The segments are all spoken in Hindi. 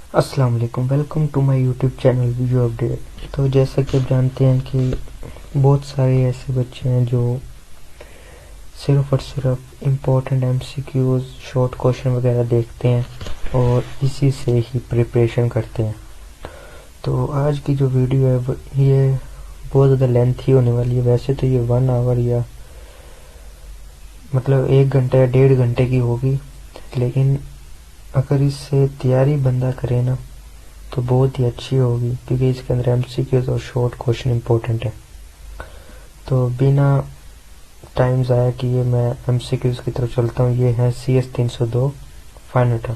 अस्सलाम वालेकुम, welcome to my YouTube channel video update. तो जैसा कि आप जानते हैं कि बहुत सारे ऐसे बच्चे हैं जो सिर्फ़ और सिर्फ इम्पोर्टेंट एमसीक्यूज़, शॉर्ट क्वेश्चन वगैरह देखते हैं और इसी से ही प्रिपरेशन करते हैं। तो आज की जो वीडियो है ये बहुत ज़्यादा लेंथी होने वाली है। वैसे तो ये 1 आवर या मतलब 1 घंटे या 1.5 घंटे की होगी, लेकिन अगर इससे तैयारी बंदा करे ना तो बहुत ही अच्छी होगी, क्योंकि इसके अंदर एमसीक्यूज़ और शॉर्ट क्वेश्चन इम्पोर्टेंट है। तो बिना टाइम ज़ाया किए मैं एमसीक्यूज़ की तरफ चलता हूँ। ये है CS 302 फाइनल टर्म।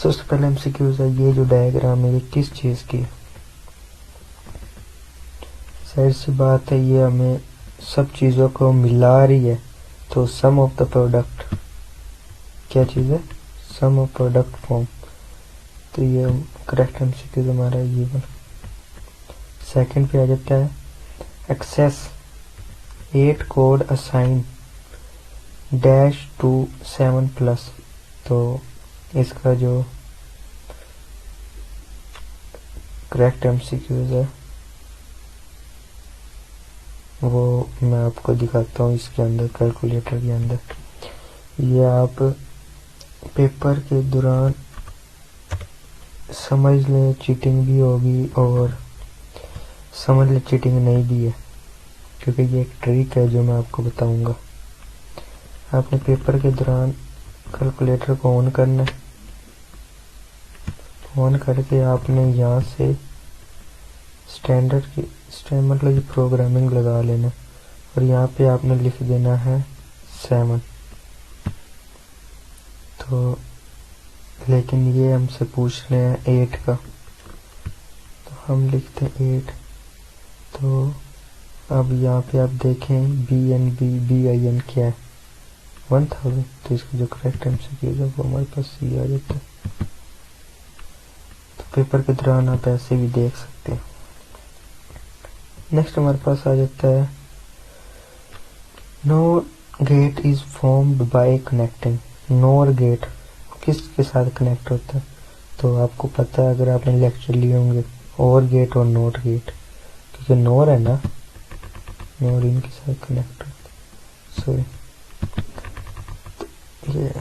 सबसे पहले एमसीक्यूज़ है, ये जो डायग्राम है ये किस चीज़ की है? जाहिर सी बात है ये हमें सब चीज़ों को मिला रही है। तो सम ऑफ द प्रोडक्ट क्या चीज़ है? सम ऑफ प्रोडक्ट फॉर्म। तो ये करेक्ट एमसीक्यूज़ हमारा ये बन। सेकंड पे आ जाता है access 8 code assign dash two 7 plus. तो इसका जो करेक्ट एमसीक्यूज़ है वो मैं आपको दिखाता हूँ इसके अंदर, कैलकुलेटर के अंदर। ये आप पेपर के दौरान समझ लें, चीटिंग भी होगी और समझ लें चीटिंग नहीं भी है, क्योंकि ये एक ट्रिक है जो मैं आपको बताऊंगा। आपने पेपर के दौरान कैलकुलेटर को ऑन करना है। ऑन करके आपने यहाँ से स्टैंडर्ड की मतलब ये प्रोग्रामिंग लगा लेना और यहाँ पे आपने लिख देना है 7। तो लेकिन ये हमसे पूछ रहे हैं 8 का, तो हम लिखते हैं 8। तो अब यहाँ पे आप देखें BIN क्या है? 1000। तो इसका जो करेक्ट एमसीक्यू है वो हमारे पास सी आ जाता है। तो पेपर के दौरान आप ऐसे भी देख सकते हैं। नेक्स्ट हमारे पास आ जाता है nor gate is formed by connecting. Nor gate किसके साथ कनेक्ट होता है? तो आपको पता है, अगर आपने लेक्चर लिए होंगे, और गेट और नोट गेट, क्योंकि नोर है ना, नोर इनके साथ कनेक्ट होता है। सॉरी, ये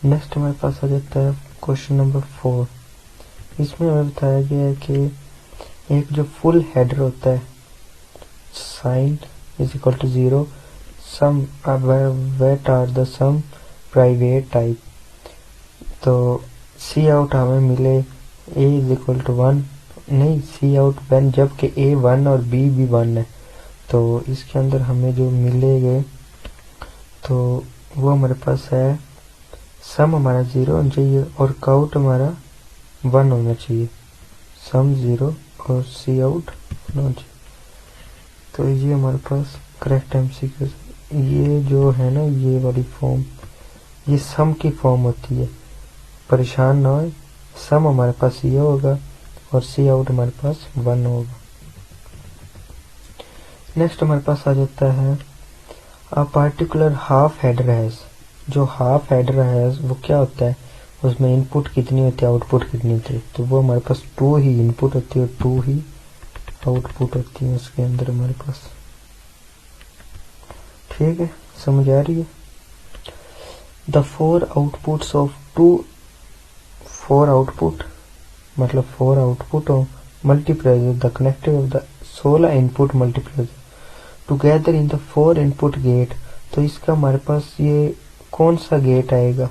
नेक्स्ट हमारे पास आ जाता है क्वेश्चन नंबर 4। इसमें हमें बताया गया है कि एक जो फुल हेडर होता है, sign is equal to 0, sum weight are the sum private type. तो सी आउट हमें मिले a इज इक्वल टू 1, नहीं सी आउट व्हेन, जबकि a 1 और b भी 1 है। तो इसके अंदर हमें जो मिलेंगे तो वो हमारे पास है, सम हमारा 0 होना चाहिए और काउट हमारा 1 होना चाहिए। सम 0 और सी आउट होना चाहिए। तो ये हमारे पास करेक्ट एमसीक्यू। ये जो है ना, ये वाली फॉर्म, ये सम की फॉर्म होती है, परेशान ना हो। सम हमारे पास ये होगा और सी आउट हमारे पास 1 होगा। नेक्स्ट हमारे पास आ जाता है a particular half header has. जो हाफ हेडर हैज वो क्या होता है? उसमें इनपुट कितनी होती है, आउटपुट कितनी होती है? तो वो हमारे पास 2 ही इनपुट होती है और 2 ही आउटपुट होती है उसके अंदर हमारे पास। ठीक है, समझ आ रही है? द 4 आउटपुट्स ऑफ 4 आउटपुट मतलब 4 output of multiplier the connective of the 16 input multiplier together in the 4 input gate. तो इसका हमारे पास ये कौन सा गेट आएगा?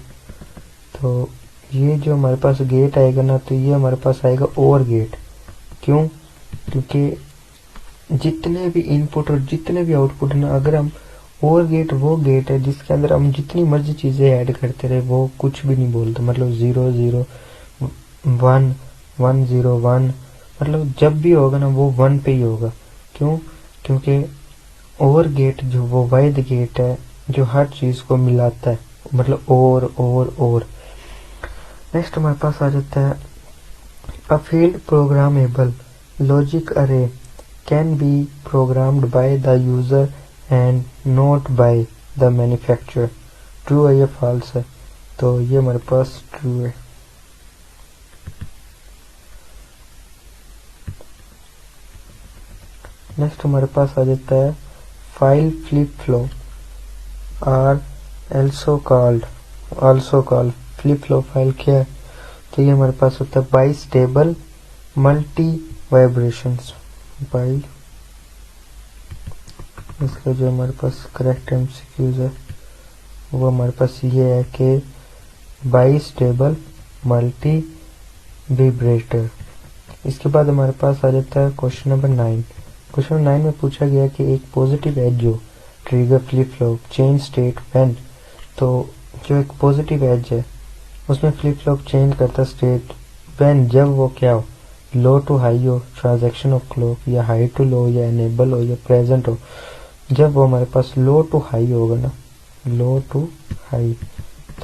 तो ये जो हमारे पास गेट आएगा ना, तो ये हमारे पास आएगा और गेट। क्यों? क्योंकि जितने भी इनपुट और जितने भी आउटपुट है ना, अगर हम और गेट वो गेट है जिसके अंदर हम जितनी मर्जी चीजें ऐड करते रहे वो कुछ भी नहीं बोलता। मतलब 0 0 1 1 0 1, मतलब जब भी होगा ना वो 1 पे ही होगा। क्यों? क्योंकि और गेट जो वो वाइड गेट है जो हर चीज को मिलाता है, मतलब और। नेक्स्ट हमारे पास आ जाता है अ फील्ड प्रोग्रामेबल लॉजिक अरे can be programmed by the user and not by the manufacturer. True है या फॉल्स है? तो ये हमारे पास ट्रू है। नेक्स्ट हमारे पास आ जाता है file flip flop are also called flip flop file क्या है? तो ये हमारे पास होता है बाइस्टेबल मल्टी वाइब्रेशंस बाई। इसका जो हमारे पास करेक्ट एमसीक्यूज है वो हमारे पास ये है कि बाइस्टेबल मल्टी विब्रेटर। इसके बाद हमारे पास आ जाता है क्वेश्चन नंबर 9। क्वेश्चन 9 में पूछा गया कि एक पॉजिटिव एज जो trigger flip flop change state when, तो जो एक पॉजिटिव एज है उसमें फ्लिप फ्लॉप चेंज करता स्टेट व्हेन, जब वो क्या हो, लो टू हाई हो ट्रांजैक्शन ऑफ क्लॉक, या हाई टू लो, या एनेबल हो, या प्रेजेंट हो। जब वो हमारे पास लो टू हाई होगा ना, लो टू हाई,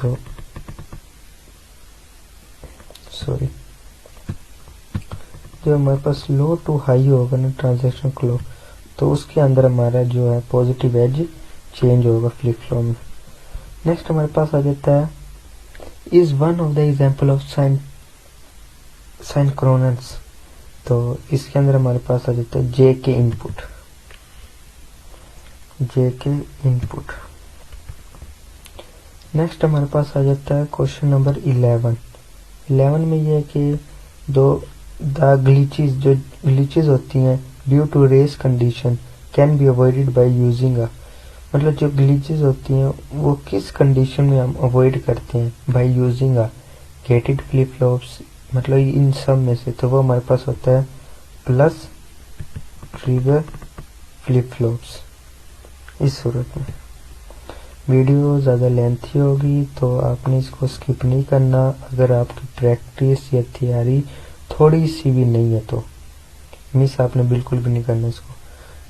तो सॉरी जब हमारे पास लो टू हाई होगा ना ट्रांजैक्शन क्लॉक, तो उसके अंदर हमारा जो है पॉजिटिव एज चेंज होगा फ्लिप फ्लॉप में। नेक्स्ट हमारे पास आ जाता है is one of the example of synchronous. तो इसके अंदर हमारे पास आ जाता है जे के इनपुट। नेक्स्ट हमारे पास आ जाता है क्वेश्चन नंबर 11 में ये है कि द ग्लिचेस होती हैं due to race condition can be avoided by using a, मतलब जो ग्लिचेस होती हैं वो किस कंडीशन में हम अवॉइड करते हैं, बाय यूजिंग अ गेटेड फ्लिप फ्लॉप्स, मतलब इन सब में से। तो वो हमारे पास होता है प्लस ट्रिगर फ्लिप फ्लॉप्स। इस सूरत में वीडियो ज़्यादा लेंथी होगी तो आपने इसको स्किप नहीं करना। अगर आपकी प्रैक्टिस या तैयारी थोड़ी सी भी नहीं है तो मिस आपने बिल्कुल भी नहीं करना इसको।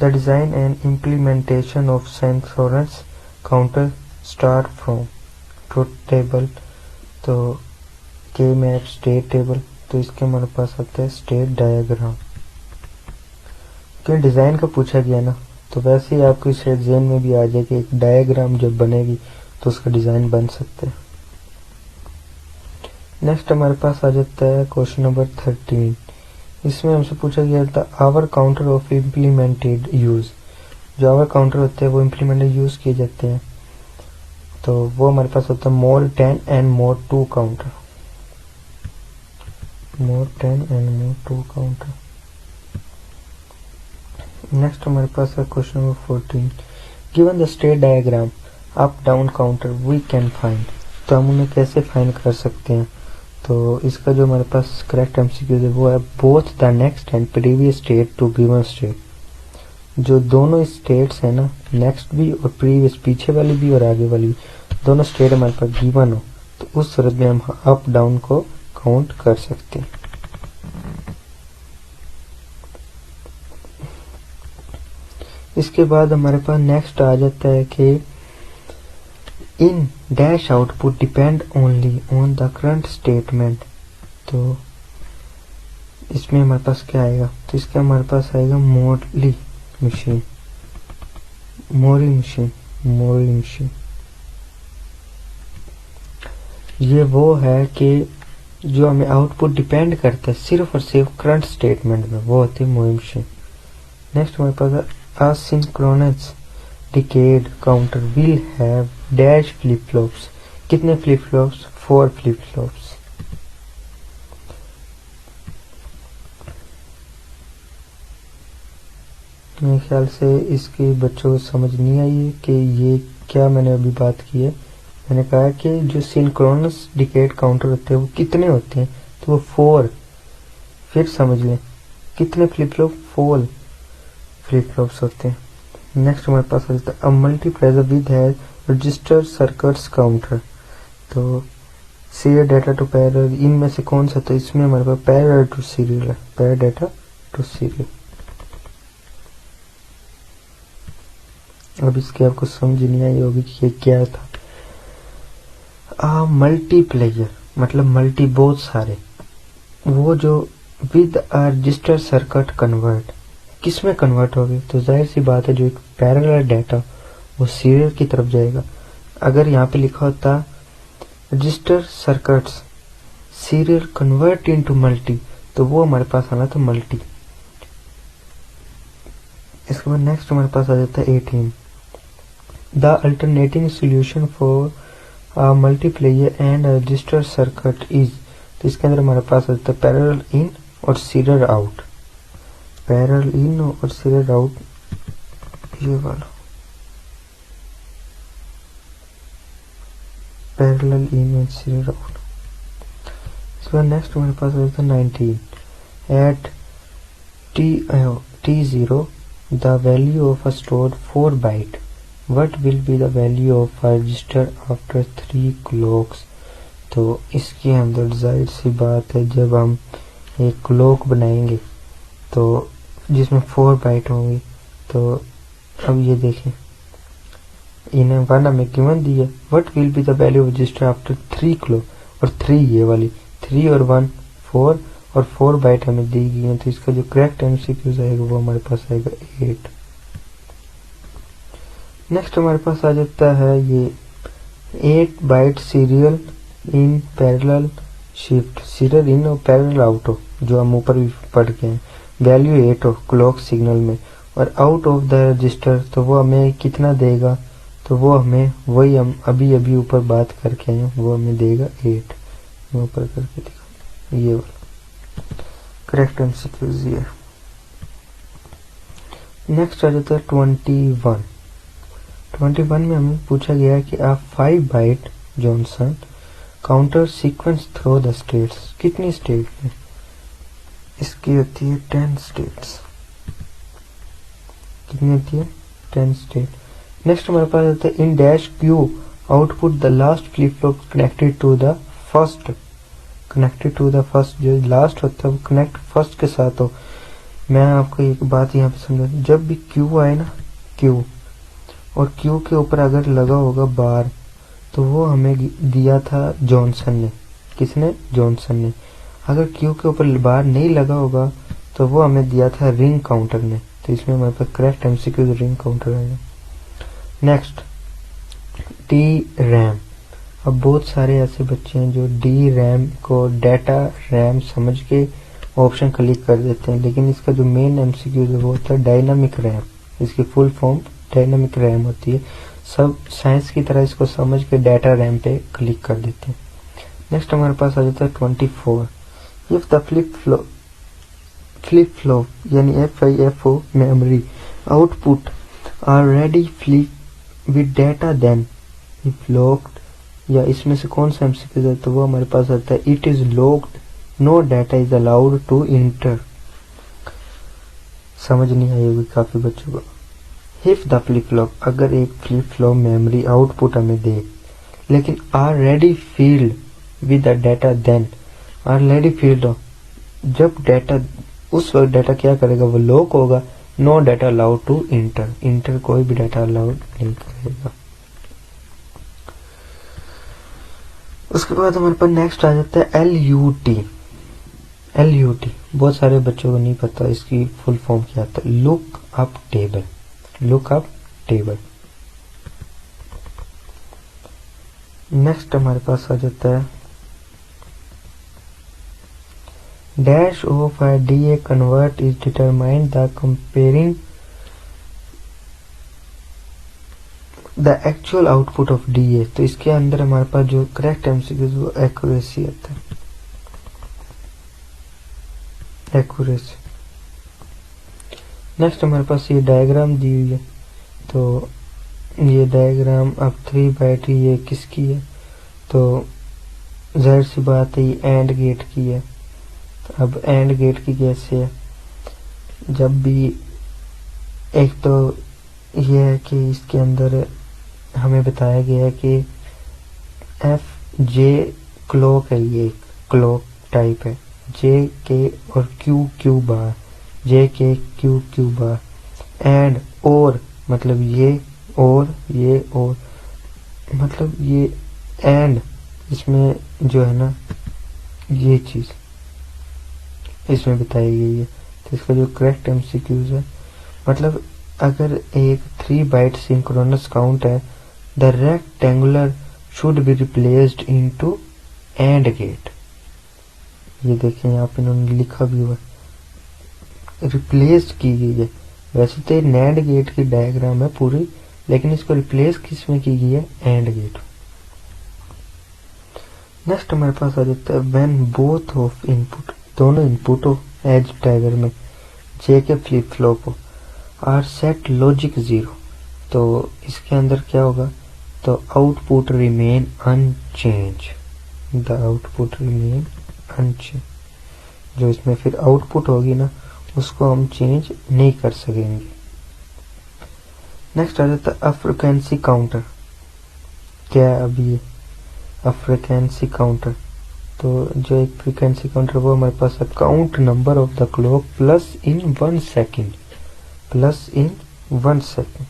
The design and implementation of synchronous counter start from truth table, तो के मैप स्टेट टेबल, तो इसके हमारे पास आता है स्टेट डायग्राम। क्योंकि डिज़ाइन का पूछा गया ना, तो वैसे ही आपको इस एग्जाम में भी आ जाए कि एक डायग्राम जब बनेगी तो उसका डिज़ाइन बन सकते हैं। नेक्स्ट हमारे पास आ जाता है क्वेश्चन नंबर 13। इसमें हमसे पूछा गया था our counter of implemented use. जो आवर काउंटर होते हैं वो इम्प्लीमेंटेड यूज किए जाते हैं, तो वो हमारे पास होता है mod 10 and mod 2 counter. Next हमारे पास है question number 14। Given the state diagram up down counter we can find, तो हम उन्हें कैसे फाइंड कर सकते हैं? तो इसका जो हमारे पास करेक्ट एमसीक्यू है वो है both the next and previous state to given state. जो दोनों स्टेट्स है ना, नेक्स्ट भी और प्रीवियस, पीछे वाली भी और आगे वाली भी, दोनों स्टेट हमारे पास गिवन हो तो उस सूरत में हम अप डाउन को काउंट कर सकते हैं। इसके बाद हमारे पास नेक्स्ट आ जाता है कि in dash output depend only on the current statement. तो इसमें हमारे पास क्या आएगा? तो इसका हमारे पास आएगा मोरी मशीन। ये वो है कि जो हमें आउटपुट डिपेंड करता है सिर्फ और सिर्फ करंट स्टेटमेंट में, वो होती है मोरी मशीन। नेक्स्ट हमारे पास asynchronous decade counter will have dash flip flops। कितने फ्लिप फ्लॉप्स? 4 flip flops. मेरे ख्याल से इसकी बच्चों को समझ नहीं आई है कि ये क्या मैंने अभी बात की है। मैंने कहा कि जो सिंक्रोनस डिकेड काउंटर होते हैं वो कितने होते हैं, तो वो 4। फिर समझ लें कितने फ्लिप फ्लॉप? 4 फ्लिप फ्लॉप्स होते हैं। नेक्स्ट हमारे पास आ जाता है मल्टीप्लेक्सर विद है रजिस्टर सर्किट्स काउंटर। तो सीरियल डाटा टू पैरेलल, इनमें से कौन सा? तो इसमें हमारे पास पैरेलल टू सीरियल है, पैरेलल डाटा टू सीरियल। अब इसकी आपको समझ नहीं आई होगी कि ये क्या था। मल्टीप्लेयर मतलब मल्टी, बहुत सारे। वो जो with a resistor circuit convert, किस में कन्वर्ट होगी? तो जाहिर सी बात है जो एक पैरेलल डाटा वो सीरियल की तरफ जाएगा। अगर यहाँ पे लिखा होता register circuits serial convert into multi, तो वो हमारे पास आना था मल्टी। इसके बाद नेक्स्ट हमारे पास आ जाता है 18। The alternating solution for multiplayer and register circuit is, तो इसके अंदर हमारे पास आ जाता है पैरेलल इन और सीरियल आउट। पैरेलल इन और सीरियल आउट, ये वाला पैरेलल इन और सीरियल आउट। इसके बाद नेक्स्ट हमारे पास आ जाता है 19। At t0 the value of a stored 4 byte, what will be the value of a register after 3 clocks। तो इसके अंदर जाहिर सी बात है, जब हम एक क्लॉक बनाएंगे तो जिसमें 4 बाइट होंगी, तो अब ये देखें इन्हें 1 हमें गिवन दी है, what will be the value of register after 3 clock, और 3 ये वाली 3 और 1 4 और 4 बाइट हमें दी गई है, तो इसका जो करेक्ट एमसीक्यू आएगा वो हमारे पास आएगा 8। नेक्स्ट हमारे पास आ जाता है ये 8 byte serial in parallel shift, serial in और पैरेलल आउट हो, जो हम ऊपर भी पढ़ के हैं, वैल्यू 8 हो क्लॉक सिग्नल में, और आउट ऑफ द रजिस्टर, तो वो हमें कितना देगा, तो वो हमें वही हम अभी अभी ऊपर बात करके आए, वो हमें देगा 8। मैं ऊपर करके दिखा, ये वाला करेक्ट एमसीक्यूज ये। नेक्स्ट आ जाता है 21। 21 में हमें पूछा गया है कि आप 5 byte Johnson counter sequence through the states, कितनी स्टेट में, इसकी होती है 10 स्टेट्स। कितनी होती है 10 स्टेट। नेक्स्ट हमारे पास आता है in dash Q output the last flip flop connected to the first, connected to the first, जो लास्ट होता है वो कनेक्ट फर्स्ट के साथ हो। मैं आपको एक बात यहाँ पे समझा, जब भी क्यू आए ना, क्यू और क्यू के ऊपर अगर लगा होगा बार, तो वो हमें दिया था जॉनसन ने। किसने? जॉनसन ने। अगर क्यू के ऊपर बार नहीं लगा होगा तो वो हमें दिया था रिंग काउंटर ने, तो इसमें हमारे पास करेक्ट एमसीक्यू रिंग काउंटर आएगा। Next D RAM. अब बहुत सारे ऐसे बच्चे हैं जो डी रैम को डाटा रैम समझ के ऑप्शन क्लिक कर देते हैं, लेकिन इसका जो मेन एमसीक्यू है वो होता है डायनामिक रैम। इसकी फुल फॉर्म डायनामिक रैम होती है। सब साइंस की तरह इसको समझ के डाटा रैम पे क्लिक कर देते हैं। नेक्स्ट हमारे पास आ जाता है 24। इफ द फ्लिप फ्लॉप यानी FIFO memory output are ready flip with data then if locked, या इसमें से कौन सा एमसीक्यू है, तो वो हमारे पास आता है it is locked, no data is allowed to enter. समझ नहीं आई होगी काफी बच्चों को। इफ द फ्लिप फ्लॉप, अगर एक फ्लिप फ्लॉप मेमोरी आउटपुट हमें दे, लेकिन are ready field with the data then, are ready field हो, जब डाटा उस वक्त डाटा क्या करेगा, वो लॉक होगा, no data allowed to enter, enter कोई भी डाटा अलाउड नहीं करेगा। उसके बाद हमारे पास नेक्स्ट आ जाता है LUT। LUT बहुत सारे बच्चों को नहीं पता इसकी फुल फॉर्म क्या आता है, look up table, look up table. Next हमारे पास आ जाता है dash of a DA convert is determined the comparing the actual output of DA। तो इसके अंदर हमारे पास जो करेक्ट एमसीक्यू वो एक्यूरेसी आता है, एक्यूरेसी। नेक्स्ट हमारे पास ये डायग्राम दी हुई है, तो ये डायग्राम अब 3 बाइट ये किसकी है, तो जाहिर सी बात है ये एंड गेट की है। अब एंड गेट की कैसे है, जब भी एक तो ये है कि इसके अंदर हमें बताया गया है कि FJ क्लॉक है, ये क्लॉक टाइप है, JK और QQ bar, JK QQ bar, and और मतलब ये और ये और मतलब ये एंड, इसमें जो है ना ये चीज इसमें बताई गई है। तो इसका जो करेक्ट एमसीक्यूज है, मतलब अगर एक 3 बाइट सिंक्रोनस काउंट है, the rectangular should be replaced into and gate. ये देखें यहाँ पे इन्होंने लिखा भी हुआ रिप्लेस्ड की गई है, वैसे तो नैंड गेट की डायग्राम है पूरी, लेकिन इसको रिप्लेस किसमें की गई है, एंड गेट। नेक्स्ट हमारे पास आ जाता है व्हेन बोथ ऑफ इनपुट, दोनों इनपुट हो एज टाइगर में जे के फ्लिप फ्लॉप हो, आर सेट लॉजिक 0, तो इसके अंदर क्या होगा, तो output remain unchange, the output remain unchange. जो इसमें फिर आउटपुट होगी ना, उसको हम चेंज नहीं कर सकेंगे। नेक्स्ट आ जाता है फ्रीक्वेंसी काउंटर। क्या है अभी ये फ्रीक्वेंसी काउंटर, तो जो एक फ्रीक्वेंसी काउंटर वो हमारे पास है count number of the clock plus in 1 second, plus in 1 second.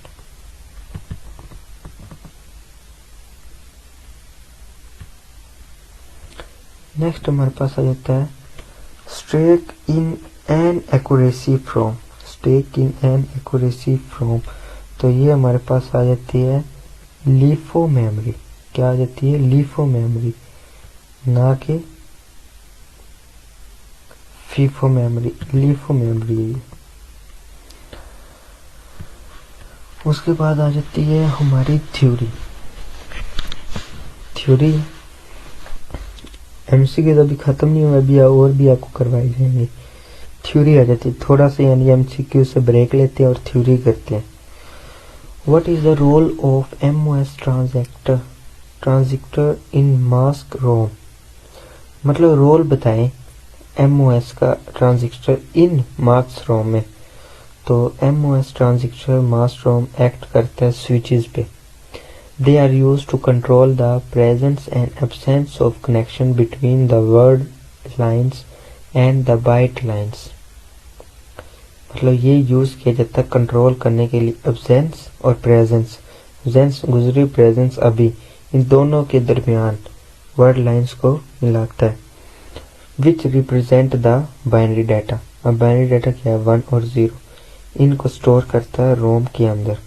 Next हमारे पास आ जाता है stake in an accuracy from, stake in an accuracy from, तो ये हमारे पास आ जाती है लीफो मेमोरी। क्या आ जाती है, लीफो मेमोरी, ना कि फीफो मेमोरी, लीफो मेमोरी है। उसके बाद आ जाती है हमारी थ्योरी। थ्योरी एमसीक्यू तो अभी खत्म नहीं हुआ, अभी और भी आपको करवाई जाएंगे। थ्योरी आ जाती है थोड़ा सा, यानी एमसीक्यू से ब्रेक लेते हैं और थ्योरी करते हैं। What is the role of MOS transistor in mask ROM, मतलब रोल बताएं एमओएस का ट्रांजिस्टर इन मास्क रोम में। तो एमओएस ट्रांजिस्टर मास्क रोम एक्ट करता है स्विचेस पे। They are used to control the presence and absence of connection between the word lines and the byte lines. मतलब ये यूज किया जाता है कंट्रोल करने के लिए एब्सेंस और प्रेजेंस, एब्सेंस गुजरी, प्रेजेंस अभी, इन दोनों के दरमियान वर्ड लाइंस को मिलाता है। Which represent the binary data, अब बाइनरी डाटा क्या है, 1 और 0, इनको स्टोर करता है रोम के अंदर।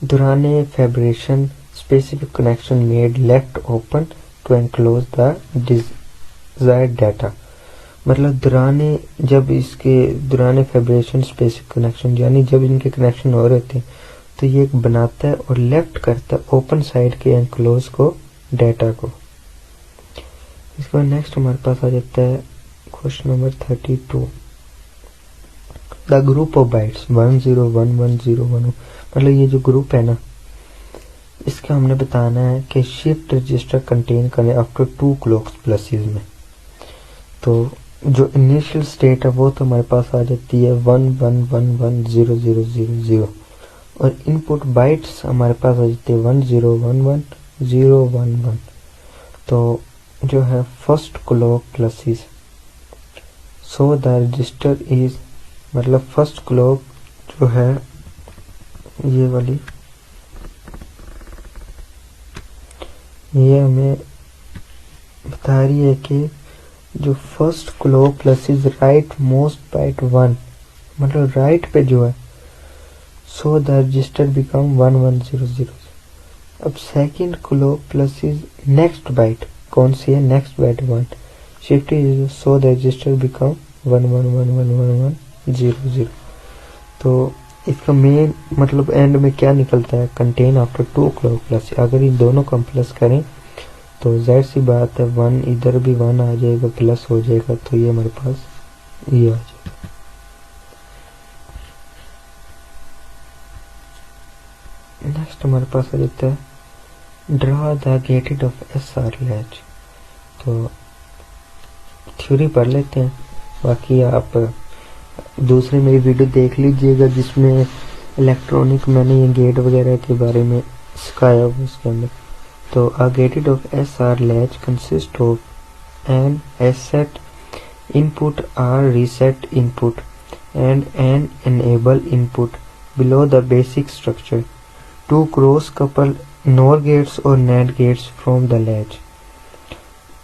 During fabrication specific connection made left open to enclose the desired data, मतलब दुराने फैब्रेशन स्पेसिफिक कनेक्शन, यानी जब इनके कनेक्शन हो रहे थे तो ये एक बनाता है और लेफ्ट करता है ओपन साइड के एनक्लोज को, डाटा को। इसके बाद नेक्स्ट हमारे पास आ जाता है question number 32, the group of bytes 1 0 1 1 0 1, मतलब ये जो ग्रुप है ना, इसका हमने बताना है कि शिफ्ट रजिस्टर कंटेन करें आफ्टर 2 क्लॉक्स प्लसेस में। तो जो इनिशियल स्टेट है वो तो हमारे पास आ जाती है 1 1 1 1 0 0 0 0, और इनपुट बाइट्स हमारे पास आ जाती है 1 0 1 1 0 1 1। तो जो है first clock pluses, so the register is, मतलब फर्स्ट क्लॉक जो है ये वाली, ये हमें बता रही है कि जो first clock plus is right most byte 1, मतलब राइट पे जो है, सो द रजिस्टर बिकम 1 1 0 0। अब second clock plus is next byte, कौन सी है, next byte 1, shift is, so the register become 1 1 1 1 1 1 0 0। तो इसका मेन मतलब एंड में क्या निकलता है, कंटेन आफ्टर 2 क्लॉक प्लस। अगर इन दोनों को हम प्लस करें तो जाहिर सी बात है 1 इधर भी 1 आ जाएगा, प्लस हो जाएगा, तो ये हमारे पास ये आ जाएगा। नेक्स्ट हमारे पास आ जाता है draw the gated of SR latch. तो थ्योरी पढ़ लेते हैं, बाकी आप दूसरी मेरी वीडियो देख लीजिएगा जिसमें इलेक्ट्रॉनिक मैंने ये गेट वगैरह के बारे में सिखाया हुआ उसके अंदर। तो a gated of SR latch consist of an S set input R reset input and an enable input below the basic structure two cross couple NOR gates or NAND gates from the latch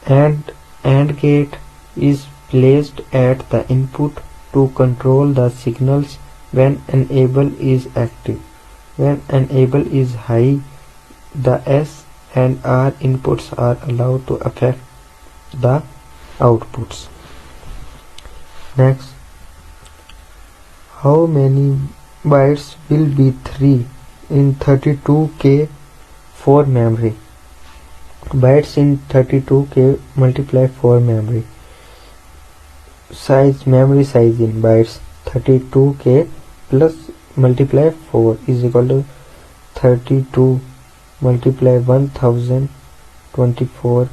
and gate is placed at the input to control the signals when enable is active. When enable is high, the S and R inputs are allowed to affect the outputs. Next, how many bytes will be 3 in 32K for memory. Bytes in 32K multiply for memory. Size, memory size in bytes 32K plus multiply 4 is equal to 32 multiply 1024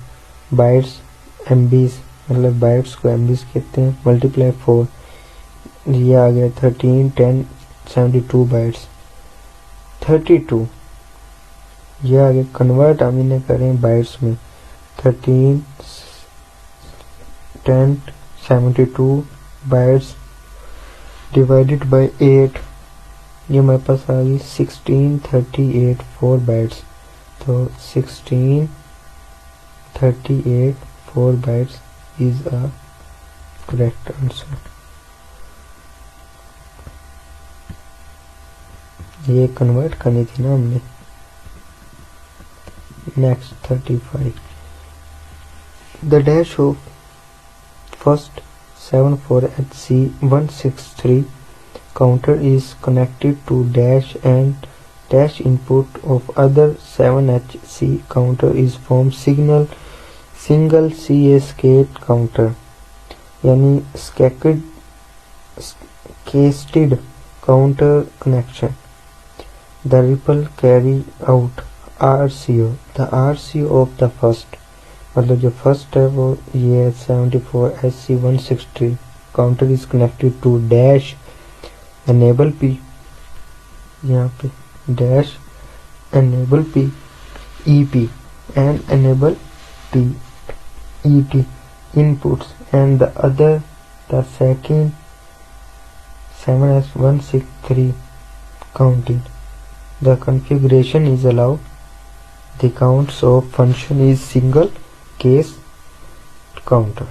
bytes MBs, मतलब bytes को MBs कहते हैं, multiply 4 ये आ गया 13 10 72 bytes 32 ये आगे कन्वर्ट हम इन्हें करें बाइट्स में 13 10 72 बाइट्स डिवाइडेड बाय 8 ये हमारे पास आ गई 1638 4 बाइट्स तो 1638 4 bytes is a correct answer. ये कन्वर्ट करनी थी ना हमने। Next 35 the dash of first 74HC163 counter is connected to dash and dash input of other 7HC counter is from single cascade counter यानी cascaded counter connection. The ripple carry out RCO. The RCO of the first मतलब जो फर्स्ट है वो ये 74HC163 counter is connected to dash enable P यहाँ पे dash enable P EP and enable T ET inputs and the other the second 7S163 counting. The configuration is allowed. The counts of function is single case counter.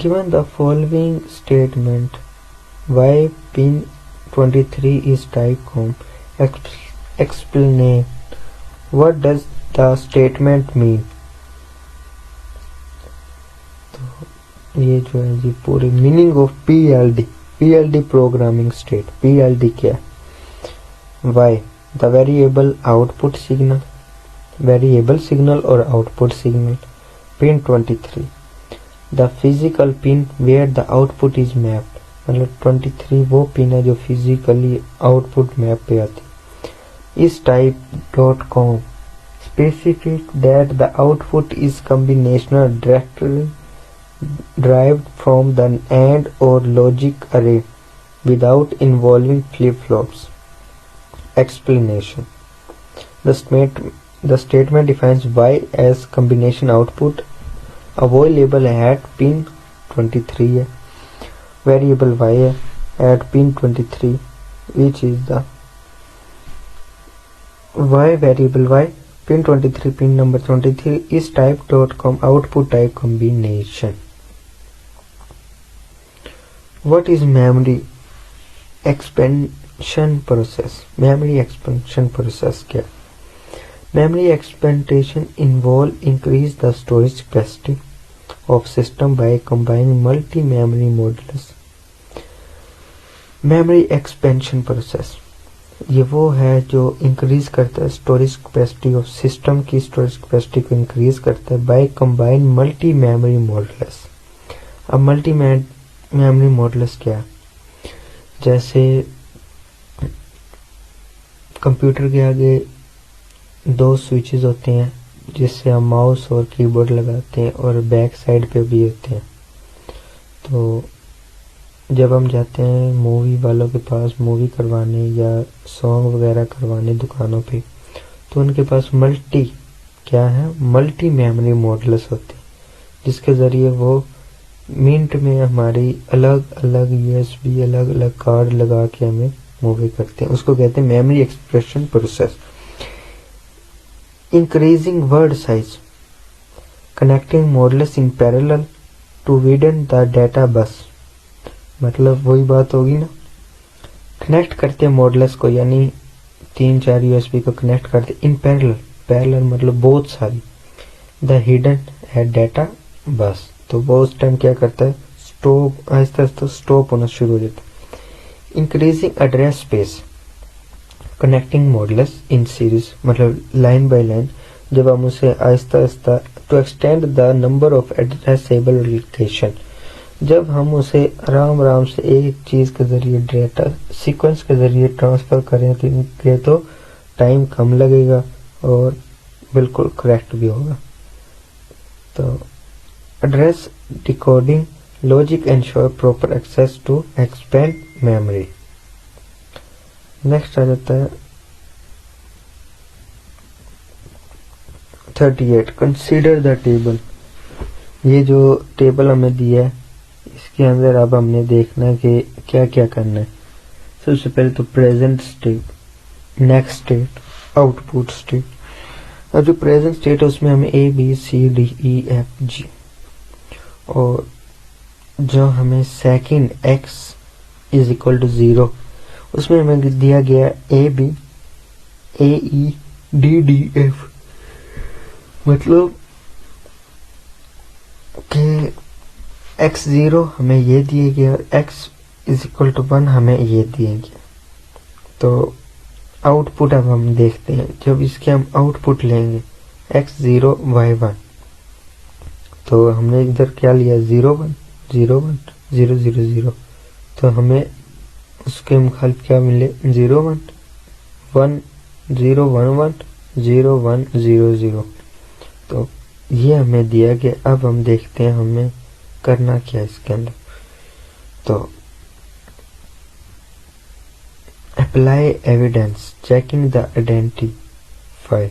Given the following statement, why pin 23 is type com, explain what does the statement mean. तो ये जो है जी पूरी meaning of PLD programming state. PLD क्या है? Why the variable output signal, variable signal और output signal. Pin 23 the physical pin where the output is mapped, मतलब 23 वो पिन है जो फिजिकली आउटपुट मैप पे आती। इस type.com specific that the output is combinational directly derived from the AND or logic array without involving flip-flops. Explanation. The statement defines y as combination output available at pin 23 है, variable y है at pin 23 which is the y variable y pin 23 pin number 23 is type.com output type combination. What is memory expansion process? Memory expansion process क्या? Memory expansion involve increase the storage capacity of system by combining multi-memory modules. Memory expansion process ये वो है जो इंक्रीज करता है स्टोरेज कैपेसिटी ऑफ सिस्टम की स्टोरेज कैपेसिटी को इंक्रीज करता है by combine multi memory modules. अब मल्टी मेमोरी मॉड्यूल्स क्या? जैसे कंप्यूटर के आगे दो स्विचेस होते हैं जिससे हम माउस और कीबोर्ड लगाते हैं और बैक साइड पे भी होते हैं। तो जब हम जाते हैं मूवी वालों के पास मूवी करवाने या सॉन्ग वगैरह करवाने दुकानों पे, तो उनके पास मल्टी मेमोरी मॉड्यूल्स होते हैं जिसके ज़रिए वो मिनट में हमारी अलग अलग USB अलग अलग कार्ड लगा के हमें मूवी करते हैं। उसको कहते हैं memory expression process. Increasing word size connecting modules in parallel to widen the data bus, मतलब वही बात होगी ना, कनेक्ट करते हैं मॉड्यूल्स को यानी 3-4 USB को कनेक्ट करते इन पैरेलल मतलब बहुत सारी द हिडन है डाटा बस। तो वो उस टाइम क्या करता है स्टॉप आहिस्ता आहिस्ता स्टॉप होना शुरू हो जाता है। Increasing address space connecting modulus in series, मतलब लाइन बाय लाइन जब हम उसे आहिस्ता आहिस्ता to extend the number of addressable location, जब हम उसे आराम आराम से एक चीज के जरिए डेटा सीक्वेंस के जरिए ट्रांसफर करेंगे तो टाइम कम लगेगा और बिल्कुल करेक्ट भी होगा। तो address decoding logic ensure proper access to expand memory. Next आ जाता है 38 कंसीडर द टेबल। ये जो टेबल हमें दिया है इसके अंदर अब हमने देखना है कि क्या क्या करना है। सबसे पहले तो present state, next state, output state. अब जो प्रेजेंट स्टेट है उसमें हमें A B C D E F G, और जो हमें second X is equal to 0 उसमें हमें दिया गया A B A E D D F, मतलब कि x0 हमें ये दिए गया और x इज इक्वल टू 1 हमें ये दिए गया। तो आउटपुट अब हम देखते हैं, जब इसके हम आउटपुट लेंगे x0 y1, तो हमने इधर क्या लिया 0 1 0 1 0 0 0, तो हमें उसके मुखालिफ क्या मिले 0 1 1 0 1 1 0 1 0 0। तो ये हमें दिया गया। अब हम देखते हैं हमें करना क्या है इसके अंदर। तो apply evidence checking the identify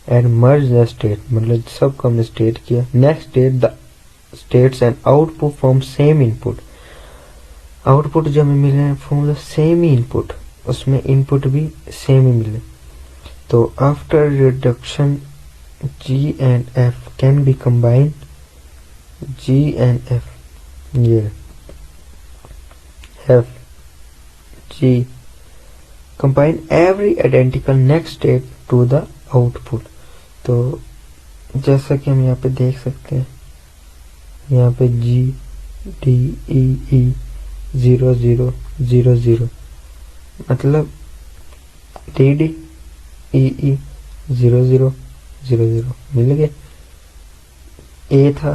and merge the state, मतलब सबको हमने स्टेट किया। Next state the states and output from same input, output जब हमें मिले फ्रॉम द सेम इनपुट, उसमें इनपुट भी सेम ही मिले। तो after reduction G and F can be combined, G and F, ये F G combine every identical next state to the output। तो जैसा कि हम यहाँ पे देख सकते हैं, यहाँ पे G D E E 0 0 0 0, मतलब D D E E 0 0 0 0 मिल गए। ए था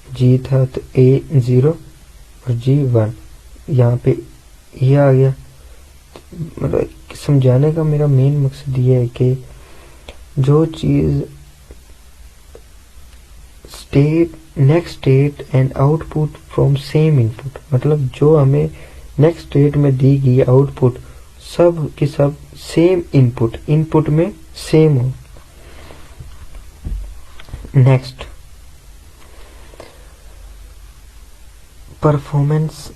जी था तो ए 0 और जी 1, यहाँ पे ये आ गया। मतलब समझाने का मेरा मेन मकसद ये है कि जो चीज state next state and output from same input, मतलब जो हमें नेक्स्ट स्टेट में दी गई आउटपुट सब के सब सेम इनपुट में सेम हो। Next performance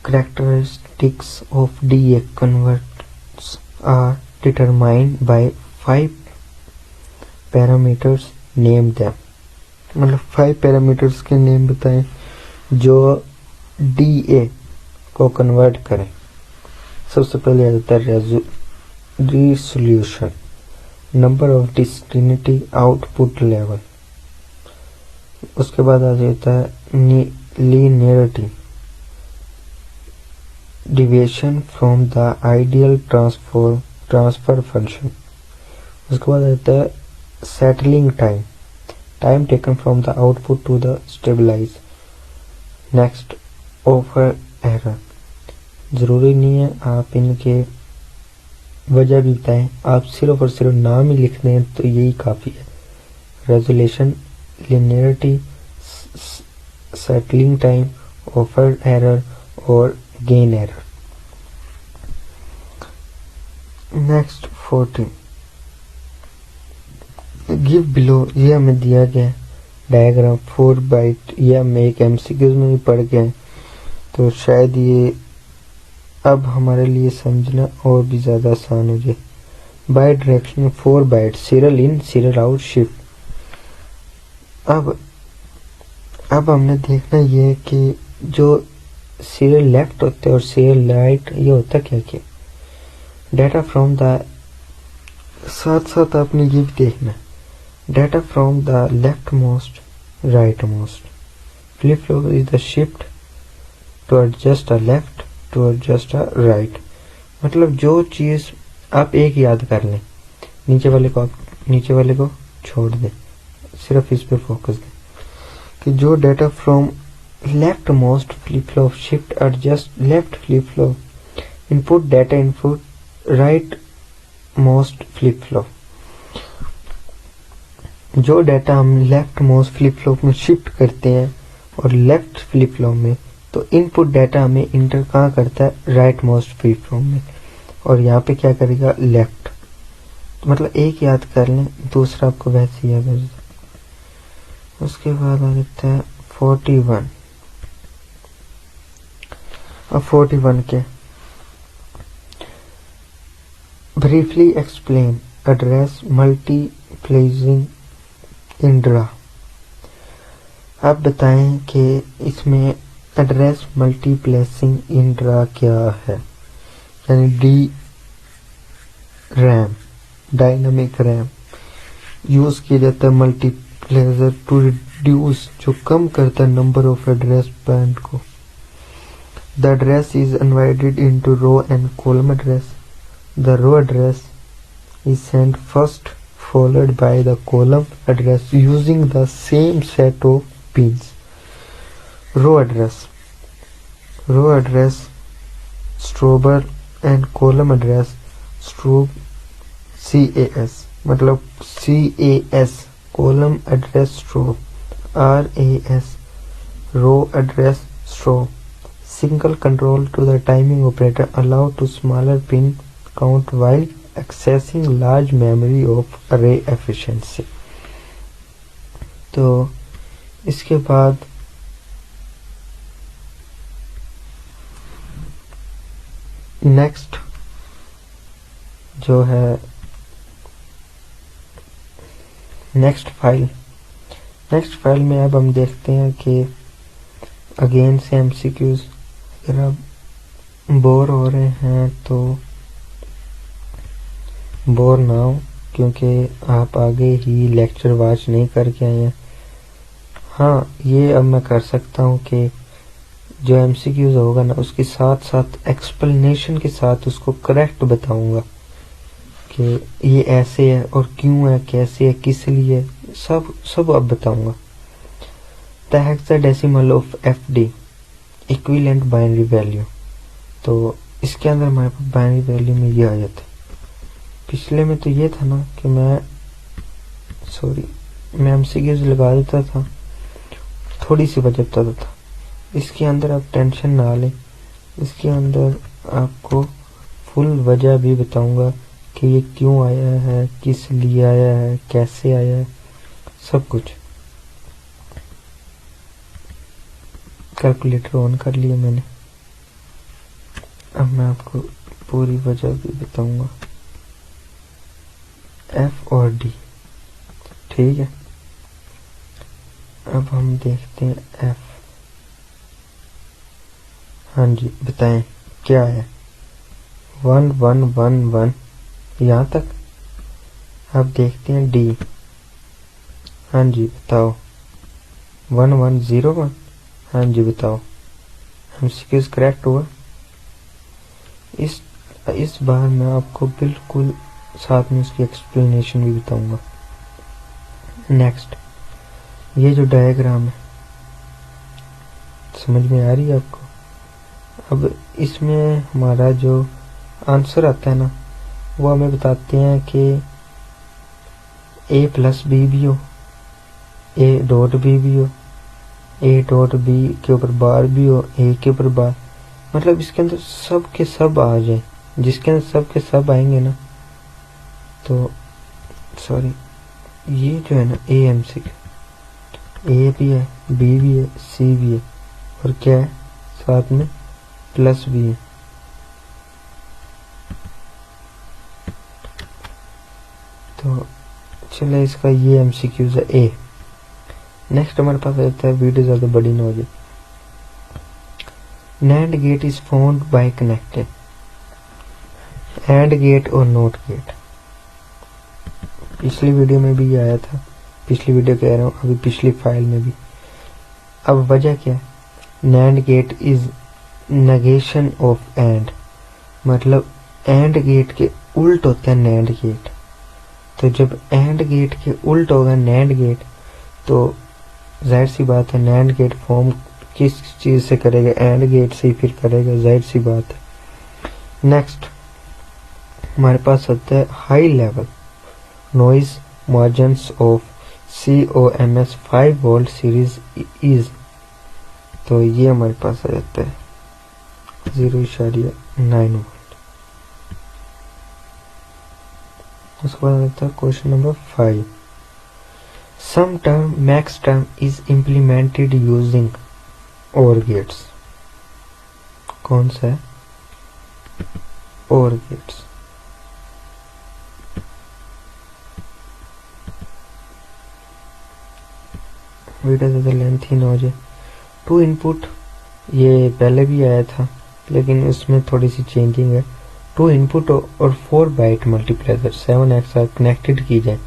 characteristics of DA converters are determined by 5 parameters, name them। मतलब 5 पैरामीटर्स के नेम बताएं जो DA को कन्वर्ट करें। सबसे पहले आ जाता है resolution, number of distinctivity, output level. उसके बाद आ जाता है linearity, deviation from the ideal transfer function। उसके बाद आता है settling time, time taken from the output to the stabilize। next over error, जरूरी नहीं है आप इनके वजह भी बताएं, आप सिर्फ और सिर्फ नाम ही लिख दें तो यही काफी है। Resolution, linearity, settling time, over error और gain error। Next 14 give below, ये हमें दिया गया डायग्राम 4 बाइट, ये हम एक एमसीक्यूज में भी पढ़ गए, तो शायद ये अब हमारे लिए समझना और भी ज्यादा आसान हो जाए। Bi direction 4 byte, serial in serial out shift. अब हमने देखना ये कि जो सीरियल लेफ्ट होते हैं और सीरियल राइट, ये होता क्या क्या डाटा फ्रॉम द, साथ साथ आपने ये भी देखना data from the left most right most. Flip flop is the shift to adjust a left, to adjust a right. मतलब जो चीज आप एक याद कर लें, नीचे वाले को छोड़ दें, सिर्फ इस पे फोकस दें कि जो data from left most flip flop shift adjust left flip flop, input data input right most flip flop. जो डेटा हम लेफ्ट मोस्ट फ्लिप फ्लॉप में शिफ्ट करते हैं और लेफ्ट फ्लिप फ्लॉप में, तो इनपुट डेटा हमें इंटर कहाँ करता है, राइट मोस्ट फ्लिप फ्लॉप में, और यहाँ पे क्या करेगा, लेफ्ट। तो मतलब एक याद कर लें, दूसरा आपको वैसे ही याद है। उसके बाद आ जाता है 41। अब 41 के ब्रीफली एक्सप्लेन एड्रेस मल्टीप्लेसिंग इन ड्रा। आप बताएं कि इसमें एड्रेस मल्टीप्लेसिंग इन ड्रा क्या है, यानी D RAM, dynamic RAM use किया जाता है मल्टीप्लेसर टू रिड्यूस, जो कम करता है नंबर ऑफ एड्रेस बैंड को। The address is divided into row and column address. The row address is sent first, followed by the column address using the same set of pins. Row address strober and column address strobe CAS, मतलब CAS column address strobe, RAS row address strobe. Single control to the timing operator allow to smaller pin count while accessing large memory of array efficiency। तो इसके बाद नेक्स्ट जो है नेक्स्ट फाइल में अब हम देखते हैं कि अगेन से एमसीक्यूज। अगर आप बोर हो रहे हैं तो बोर ना हो, क्योंकि आप आगे ही लेक्चर वॉच नहीं करके आए हैं। हाँ, ये अब मैं कर सकता हूँ कि जो एमसीक्यूज होगा ना, उसके साथ साथ एक्सप्लेनेशन के साथ उसको करेक्ट बताऊंगा कि ये ऐसे है और क्यों है, कैसे है, किस लिए, सब अब बताऊंगा। The hexadecimal of FD equivalent binary value. तो इसके अंदर हमारे पास बाइनरी वैल्यू में ये आ जाता है। पिछले में तो ये था ना कि मैं एमसीक्यूज लगा देता था, थोड़ी सी वजह बताता था। इसके अंदर आप टेंशन ना लें, इसके अंदर आपको फुल वजह भी बताऊंगा कि ये क्यों आया है, किस लिए आया है, कैसे आया है, सब कुछ। कैलकुलेटर ऑन कर लिया मैंने, अब मैं आपको पूरी वजह भी बताऊंगा। एफ और डी, ठीक है। अब हम देखते हैं एफ। हाँ जी, बताएं क्या है। 1 1 1 1 यहाँ तक। अब देखते हैं डी। हाँ जी बताओ। 1 1 0 1। हाँ जी बताओ, एमसीक्यूज करेक्ट हुआ। इस बार मैं आपको बिल्कुल साथ में उसकी एक्सप्लेनेशन भी बताऊंगा। नेक्स्ट, ये जो डायग्राम है समझ में आ रही है आपको। अब इसमें हमारा जो आंसर आता है ना, वो हमें बताते हैं कि a प्लस बी भी हो, a डॉट बी भी हो, a डॉट बी के ऊपर बार भी हो, a के ऊपर बार, मतलब इसके अंदर सब के सब आ जाए। जिसके अंदर सब के सब आएंगे ना, तो ये जो है ना ए भी है, बी भी है, सी भी है, और क्या है साथ में प्लस भी है। तो चले, इसका ये एमसीक्यूज है ए। नेक्स्ट हमारे पास आता है वीडियो ज्यादा बड़ी ना हो जाए। NAND gate is found by connecting AND gate और नॉट गेट। पिछली वीडियो में भी आया था, पिछली वीडियो कह रहा हूँ, अभी पिछली फाइल में भी। अब वजह क्या है, NAND gate is negation of and, मतलब एंड गेट के उल्ट होता है नैंड गेट। तो जब एंड गेट के उल्ट होगा नैंड गेट, तो जाहिर सी बात है नैंड गेट फॉर्म किस चीज से करेगा, एंड गेट से ही फिर करेगा, जाहिर सी बात है। नेक्स्ट हमारे पास होता है high level noise margins of COMS 5 volt series is, तो ये हमारे पास आ जाता है 0.9 वोल्ट। उसके बाद आता है question number 5। Sum term max term is implemented using OR gates. कौन सा है? OR gates. वीडियो ज़्यादा लेंथी ना हो जाए। 2 इनपुट, ये पहले भी आया था लेकिन उसमें थोड़ी सी चेंजिंग है। 2 इनपुट और 4 बाइट मल्टीप्लेक्सर 7 XOR कनेक्टेड की जाए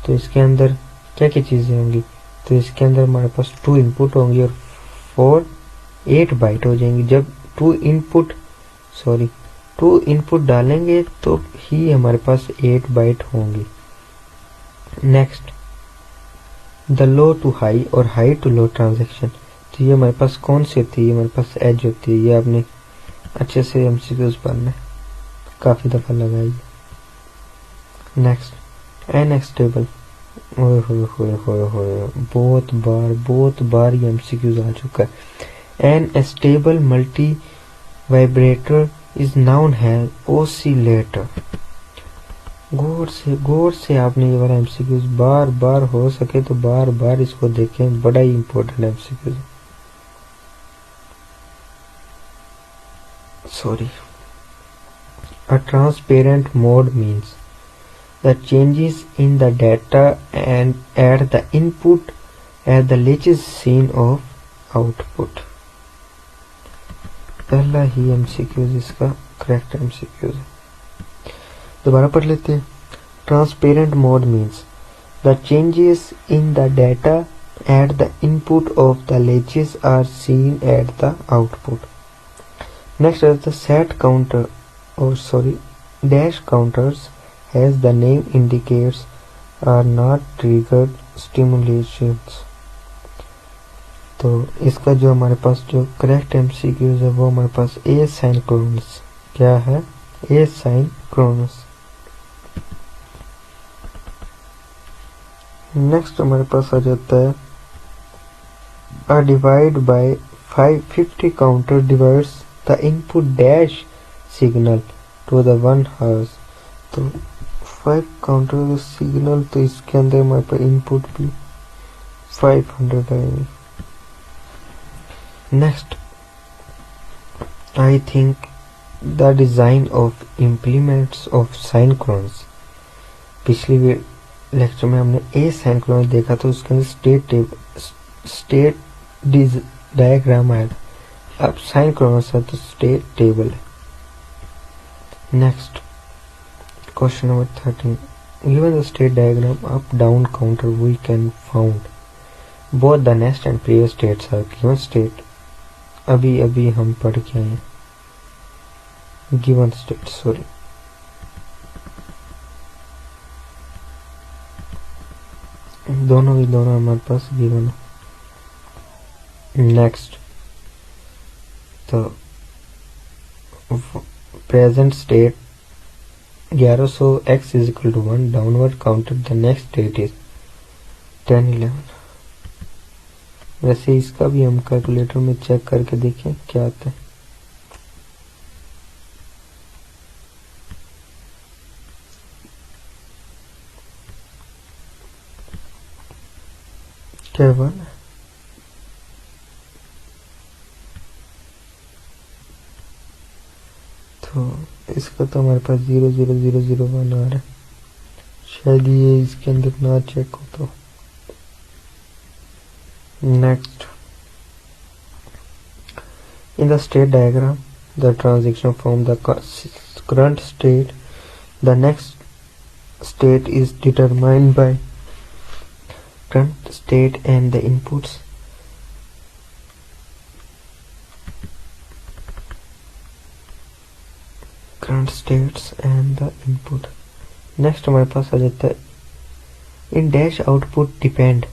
तो इसके अंदर क्या क्या चीज़ें होंगी? तो इसके अंदर हमारे पास 2 इनपुट होंगी और 4 8 बाइट हो जाएंगी। जब 2 इनपुट डालेंगे तो ही हमारे पास 8 बाइट होंगी। Next the low to high और हाई टू लो ट्रांजैक्शन, तो ये हमारे पास कौन सी होती है? हमारे पास एज होती है। ये आपने अच्छे से MCQs पढ़ना है, काफ़ी दफ़ा लगाई। नेक्स्ट NX टेबल, ओए होए होए होए होए, बहुत बार ये MCQs आ चुका है। An stable multi vibrator is known has oscillator. गौर से आपने ये वाला MCQs बार हो सके तो बार इसको देखें, बड़ा ही important MCQs। Sorry. A transparent mode means the changes in the data and at the input at the latest scene of output। पहला ही MCQs इसका करेक्ट MCQs है। दोबारा पढ़ लेते हैं। Transparent mode means the changes in the data at the input of the latches are seen at the output. Next is the set counter और dash counters as the name indicates are not triggered stimulations। तो इसका जो हमारे पास जो करेक्ट MCQs है वो हमारे पास asynchronous। क्या है? asynchronous। नेक्स्ट हमारे पास आ जाता है a divide by 50 counter divides the input dash signal to the 1 Hz। तो 5 काउंटर सिग्नल, तो इसके अंदर हमारे पास इनपुट भी 500 आएंगे। Next I think the design of implements of synchronous. पिछली लेक्चर में हमने एसिंक्रोनस देखा तो उसके अंदर स्टेट डायग्राम आया था। अब साइनक्रोनस है तो स्टेट टेबल है। Next, question number 13. Given the state diagram up down counter, we can found both the next and previous states are given state। अभी हम पढ़ के आए हैं given state, sorry। दोनों हमारे पास given है। Next, तो present state 1100 x is equal to 1 downward counter the next state is 1011। वैसे इसका भी हम कैलकुलेटर में चेक करके देखें क्या आता है। क्या बना? तो इसका तो हमारे पास 00001 आ रहा है, शायद ये इसके अंदर ना चेक हो तो। Next, in the state diagram the transition from the current state the next state is determined by current state and the inputs current states and the input. Next हमारे पास आ जाता है in dash output depend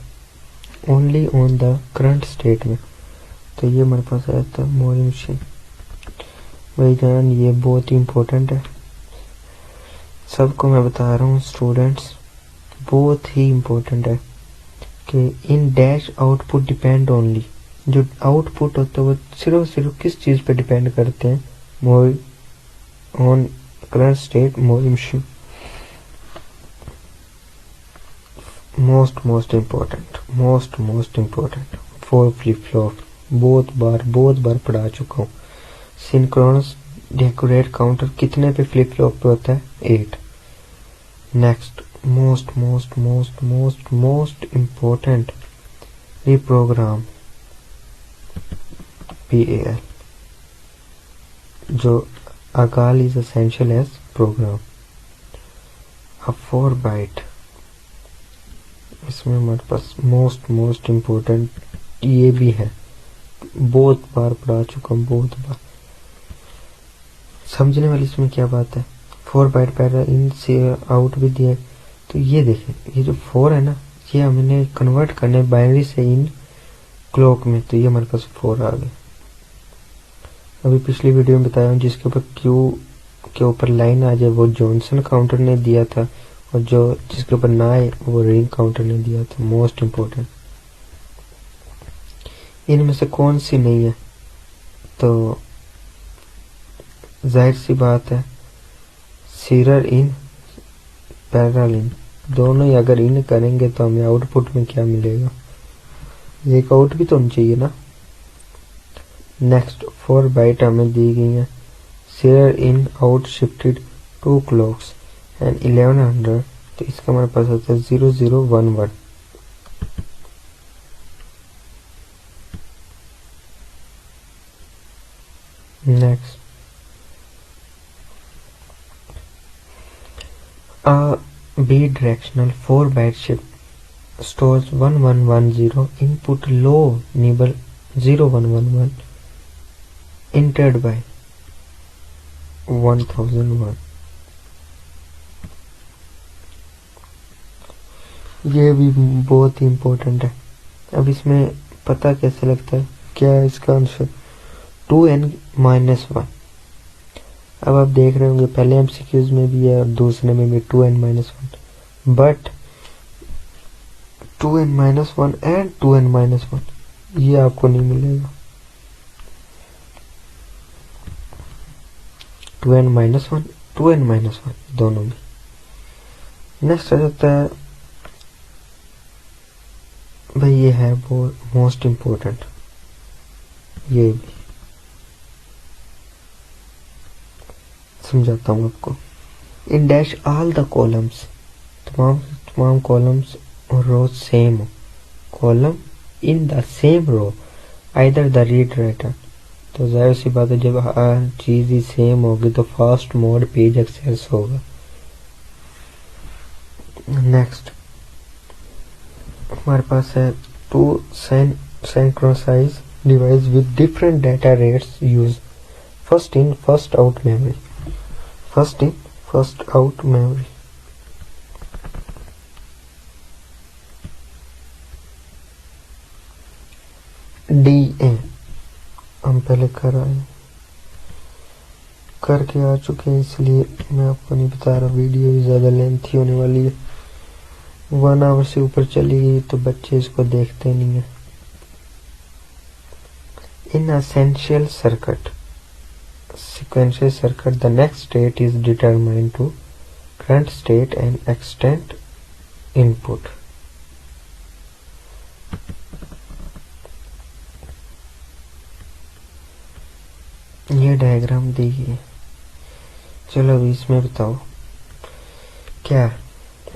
only on the current state में। तो ये हमारे पास आ जाता है मेमोरी मशीन। भाई जान ये बहुत ही इम्पोर्टेंट है, सबको मैं बता रहा हूँ स्टूडेंट्स, बहुत ही इम्पोर्टेंट है कि in dash output depend only, जो आउटपुट होता है वो सिर्फ किस चीज़ पे डिपेंड करते हैं, memory on current state memory machine. Most important for flip flop, बहुत बार पढ़ा चुका हूँ। सिंक्रोनस डेकोरेट काउंटर कितने पे फ्लिप फ्लॉप पे होता है, 8। Next most important reprogram PAL, जो अकाल इज एसेंशियल एज प्रोग्राम। अब 4 बाइट, इसमें हमारे पास मोस्ट इम्पोर्टेंट ये भी है, बहुत बार पढ़ा चुका हूँ, बहुत बार। समझने वाली इसमें क्या बात है, 4 बाइट पहले इन से आउट भी दिए। तो ये देखें, ये जो 4 है ना, ये हमने कन्वर्ट करने बाइनरी से इन क्लॉक में, तो ये हमारे पास 4 आ गए। अभी पिछली वीडियो में बताया हूँ जिसके ऊपर क्यू के ऊपर लाइन आ जाए वो जॉनसन काउंटर ने दिया था, और जो जिसके ऊपर ना आए वो रिंग काउंटर ने दिया था। मोस्ट इम्पोर्टेंट, इनमें से कौन सी नहीं है, तो जाहिर सी बात है सीरियल इन पैरेलल इन, दोनों ही अगर इन करेंगे तो हमें आउटपुट में क्या मिलेगा, एक आउट भी तो होनी चाहिए ना। नेक्स्ट 4 बाइट हमें दी गई है, serial in out shifted 2 clocks and 1100, तो इसका हमारे पास होता है 0011। Next bidirectional 4 byte shift stores 1110 input low nibble 0111 entered by 1001। ये भी बहुत ही इम्पोर्टेंट है। अब इसमें पता कैसे लगता है, क्या है इसका आंसर, 2n-1। अब आप देख रहे होंगे पहले MCQs में भी है और दूसरे में भी 2n-1, but 2n-1 and 2n-1 ये आपको नहीं मिलेगा। 2n-1 2n-1 दोनों में। नेक्स्ट आ जाता है भाई, ये है वो मोस्ट इम्पोर्टेंट, ये भी समझाता हूँ आपको। In dash all the columns, तमाम कॉलम्स और row same, column in the same row either the read writer. तो जाहिर सी बात है जब हर चीज ही सेम होगी तो फास्ट मोड पेज एक्सेस होगा। नेक्स्ट हमारे पास है 2 synchronized device with different data rates use first in first out memory, first in first out memory. DA हम पहले करके आ चुके हैं, इसलिए मैं आपको नहीं बता रहा, वीडियो भी ज़्यादा लेंथी होने वाली है, 1 आवर से ऊपर चली गई तो बच्चे इसको देखते नहीं है। In essential circuit sequential circuit the next state is determined to current state and extent input। ये डायग्राम दी गई है, चलो अभी इसमें बताओ क्या है।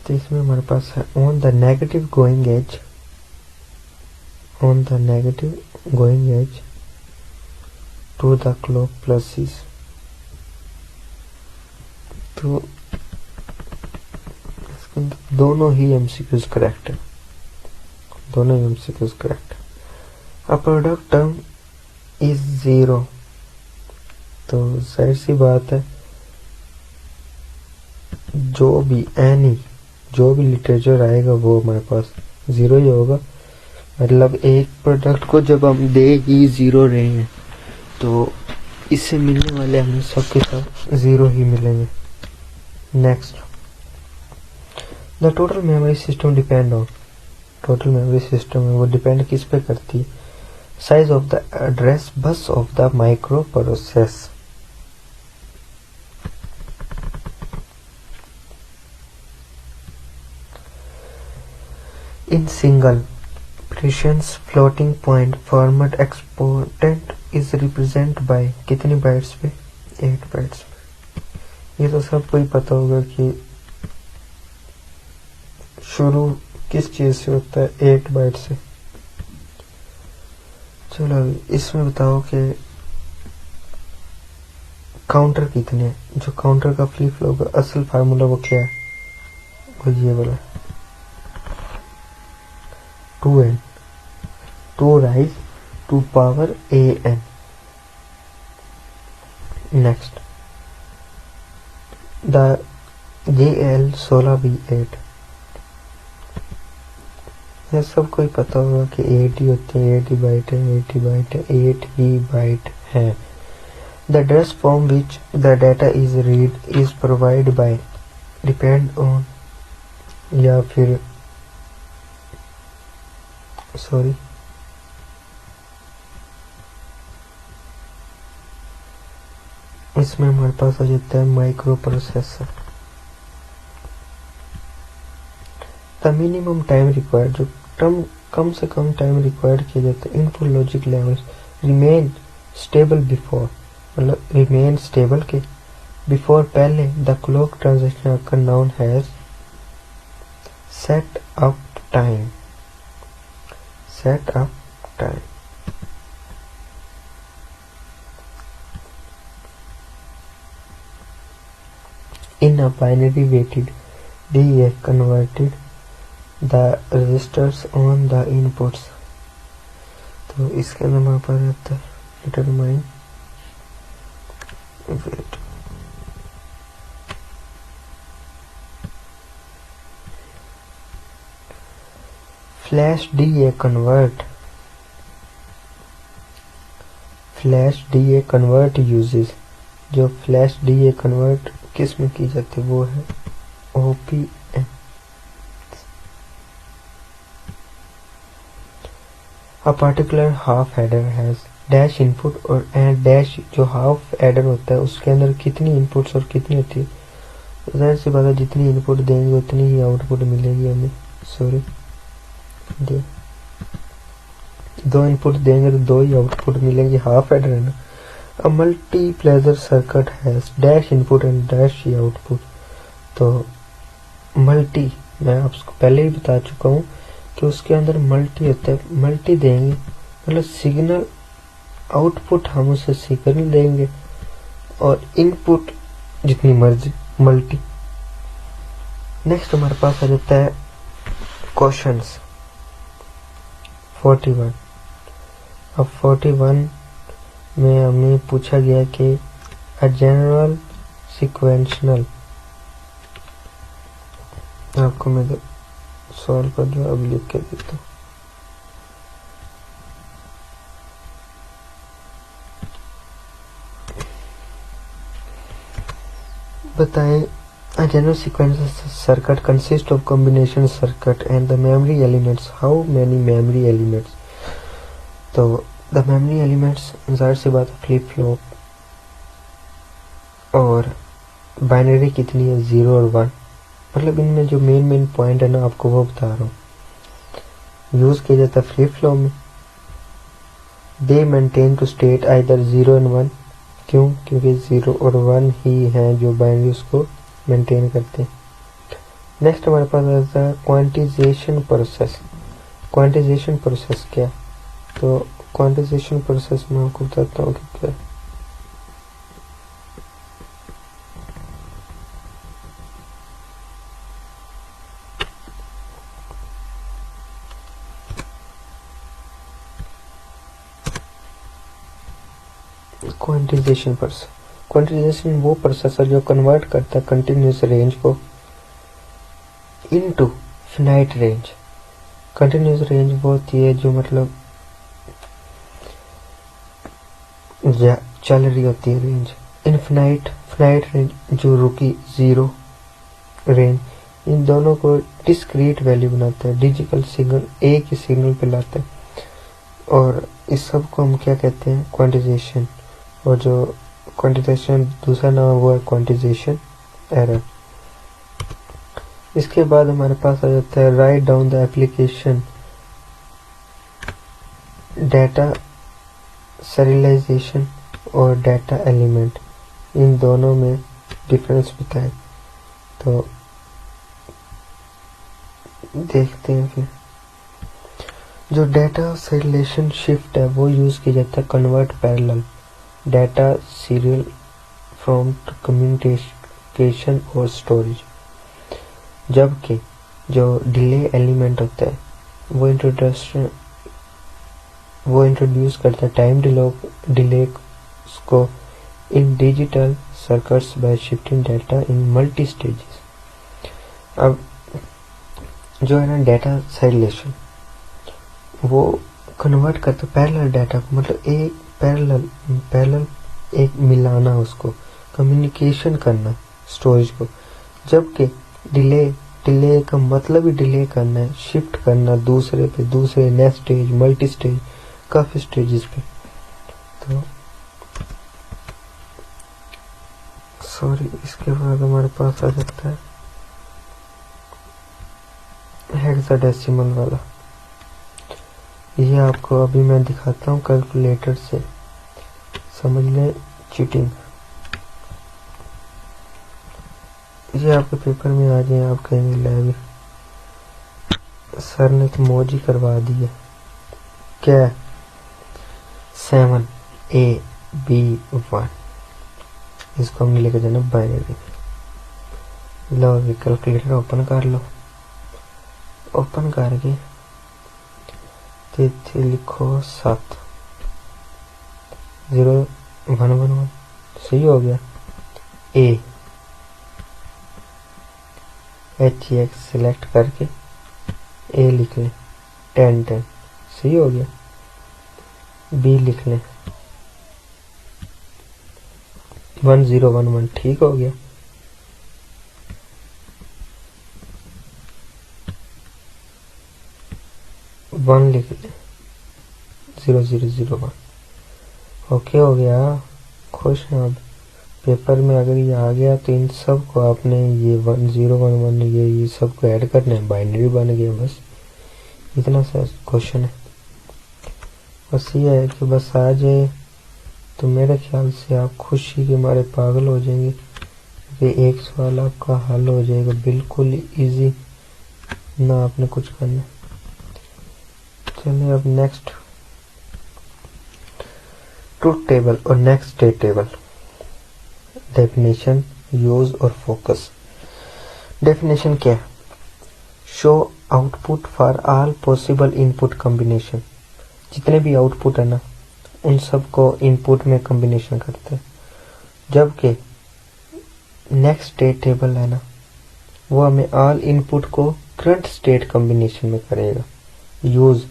तो इसमें हमारे पास है on the negative going edge, on the negative going edge to the clock pluses. तो इसके अंदर दोनों ही MCQs करेक्ट है, दोनों ही MCQs करेक्ट है। अ प्रोडक्ट टर्म इज 0, तो जाहिर सी बात है जो भी लिटरेचर आएगा वो हमारे पास 0 ही होगा। मतलब एक प्रोडक्ट को जब हम दे ही 0 रहे हैं तो इससे मिलने वाले हमें सब के सब 0 ही मिलेंगे। Next, the total memory system depend on, total memory system है वो डिपेंड किस पे करती है? Size of the address bus of the micro process. In single precision floating point format exponent is represented by कितनी बाइट्स पे? 8 बाइट्स पे। ये तो सबको ही पता होगा कि शुरू किस चीज से होता है? 8 बाइट से। चलो इसमें बताओ कि काउंटर कितने हैं? जो काउंटर का फ्लिप फ्लॉप का असल फार्मूला वो क्या है? वो ये वाला 2n, 2 rise to power an। Next, the JL16B8। यह सबको ही पता होगा कि 8 ही होते हैं, 8 ही बाइट है, 8 ही बाइट है, 8 ही बाइट है। The address from which the data is read is provide by depend on, या फिर सॉरी इसमें हमारे पास आ जाता है micro processor. The minimum time required, जो कम से कम टाइम रिक्वायर्ड किया जाता है input logic levels remain stable before, मतलब रिमेन स्टेबल के बिफोर पहले the clock transaction occur noun has set up time, set up time. In a binary weighted DA converted the registers on the inputs। तो इसके अंदर हमारे पास रहता है determine weight. Flash DA convert, flash DA convert uses, जो फ्लैश DA कन्वर्ट किस में की जाती है वो है OPM। A particular half adder has dash input और dash, जो हाफ एडर होता है उसके अंदर कितनी इनपुट्स और कितनी होती है? जाहिर सी बात है जितनी इनपुट देंगे उतनी ही आउटपुट मिलेगी हमें। सॉरी, 2 इनपुट देंगे तो 2 ही आउटपुट मिलेंगे, हाफ एडर है ना। A multiplexer circuit has dash input and dash output। तो मल्टी मैं आपको पहले ही बता चुका हूँ कि उसके अंदर मल्टी होता है। मल्टी देंगे मतलब सिग्नल आउटपुट हम उसे सिग्नल देंगे और इनपुट जितनी मर्जी मल्टी। नेक्स्ट हमारे पास आ जाता है क्वेश्चंस 41। अब 41 में हमें पूछा गया कि अ जनरल सिक्वेंशनल, आपको मैं सवाल का जवाब लिख के देता हूँ। बताएं, a general sequence circuit consists of combination circuit and the memory elements। how many memory elements? तो द मेमोरी एलिमेंट्स जाहिर सी बात फ्लिप फ्लॉप और बाइनरी कितनी है? 0 और 1। मतलब इनमें जो मेन पॉइंट है ना आपको वो बता रहा हूँ। यूज किया जाता है फ्लिप फ्लॉप में। They maintain two state either 0 and 1। क्यों? क्योंकि 0 और 1 ही हैं जो बाइनरी उसको मेंटेन करते हैं। नेक्स्ट हमारे पास आता है क्वांटिजेशन प्रोसेस। क्वांटिजेशन प्रोसेस क्या? तो क्वांटिजेशन प्रोसेस में आपको बताता हूँ कि क्या है। क्वांटिजेशन प्रोसेस, क्वांटाइजेशन वो प्रोसेसर जो कन्वर्ट करता है कंटिन्यूस रेंज को into finite range. Continuous range वो होती है जो मतलब चल रही होती है रेंज। इनफिनाइट फिनाइट रेंज जो रुकी जीरो रेंज। इन दोनों को डिस्क्रीट वैल्यू बनाता है, डिजिटल सिग्नल एक ही सिग्नल पे लाता है, और इस सब को हम क्या कहते हैं, क्वांटाइजेशन। और जो क्वांटाइजेशन दूसरा नाम वो है क्वांटाइजेशन एरर। इसके बाद हमारे पास आ जाता है write down the application data serialization और डाटा एलिमेंट, इन दोनों में डिफरेंस बताए। तो देखते हैं फिर। जो डाटा serialization शिफ्ट है वो यूज किया जाता है convert parallel data serial from to communication और स्टोरेज। जबकि जो डिले एलिमेंट होता है वो इंट्रोड्यूस करता है टाइम डिले को इन digital circuits bye shifting data in multi stages. अब जो है ना डाटा साइलेशन वो कन्वर्ट करता है पैरेलल डाटा को, मतलब एक पैरेलल एक मिलाना, उसको कम्युनिकेशन करना स्टोरेज को। जबकि डिले का मतलब ही डिले करना है, शिफ्ट करना दूसरे पे, दूसरे नेक्स्ट स्टेज, मल्टी स्टेज, काफी स्टेजेस पे। तो सॉरी, इसके बाद हमारे पास आ जाता है हेक्साडेसिमल वाला। ये आपको अभी मैं दिखाता हूँ कैलकुलेटर से, समझ ले चीटिंग। ये आपके पेपर में आ जाए, आप कहेंगे ले सर ने तो मौज ही करवा दी है। क्या 7AB1, इसको हमने लेकर जाना बाइनरी। लो अभी कैलकुलेटर ओपन कर लो। ओपन करके तिथि लिखो 7 0111, सही हो गया। HX सिलेक्ट करके A लिख लें 1010, सही हो गया। B लिख लें 1011, ठीक हो गया। वन लिख लें 0001, ओके हो गया। खुश हैं अब। पेपर में अगर ये आ गया तो इन सब को आपने ये 1011 ये सब को ऐड करना है, बाइनरी बन गया। बस इतना सा क्वेश्चन है। बस ये है कि बस आ जाए तो मेरे ख्याल से आप खुशी के मारे पागल हो जाएंगे कि एक सवाल आपका हल हो जाएगा बिल्कुल इजी, ना आपने कुछ करना। चलिए अब नेक्स्ट, ट्रूथ टेबल और next state table. Definition, use और फोकस। डेफिनेशन क्या है? Show output for all possible input combination. जितने भी आउटपुट है ना उन सबको इनपुट में कॉम्बिनेशन करते हैं। जबकि नेक्स्ट स्टेट टेबल है ना वो हमें ऑल इनपुट को करंट स्टेट कॉम्बिनेशन में करेगा। यूज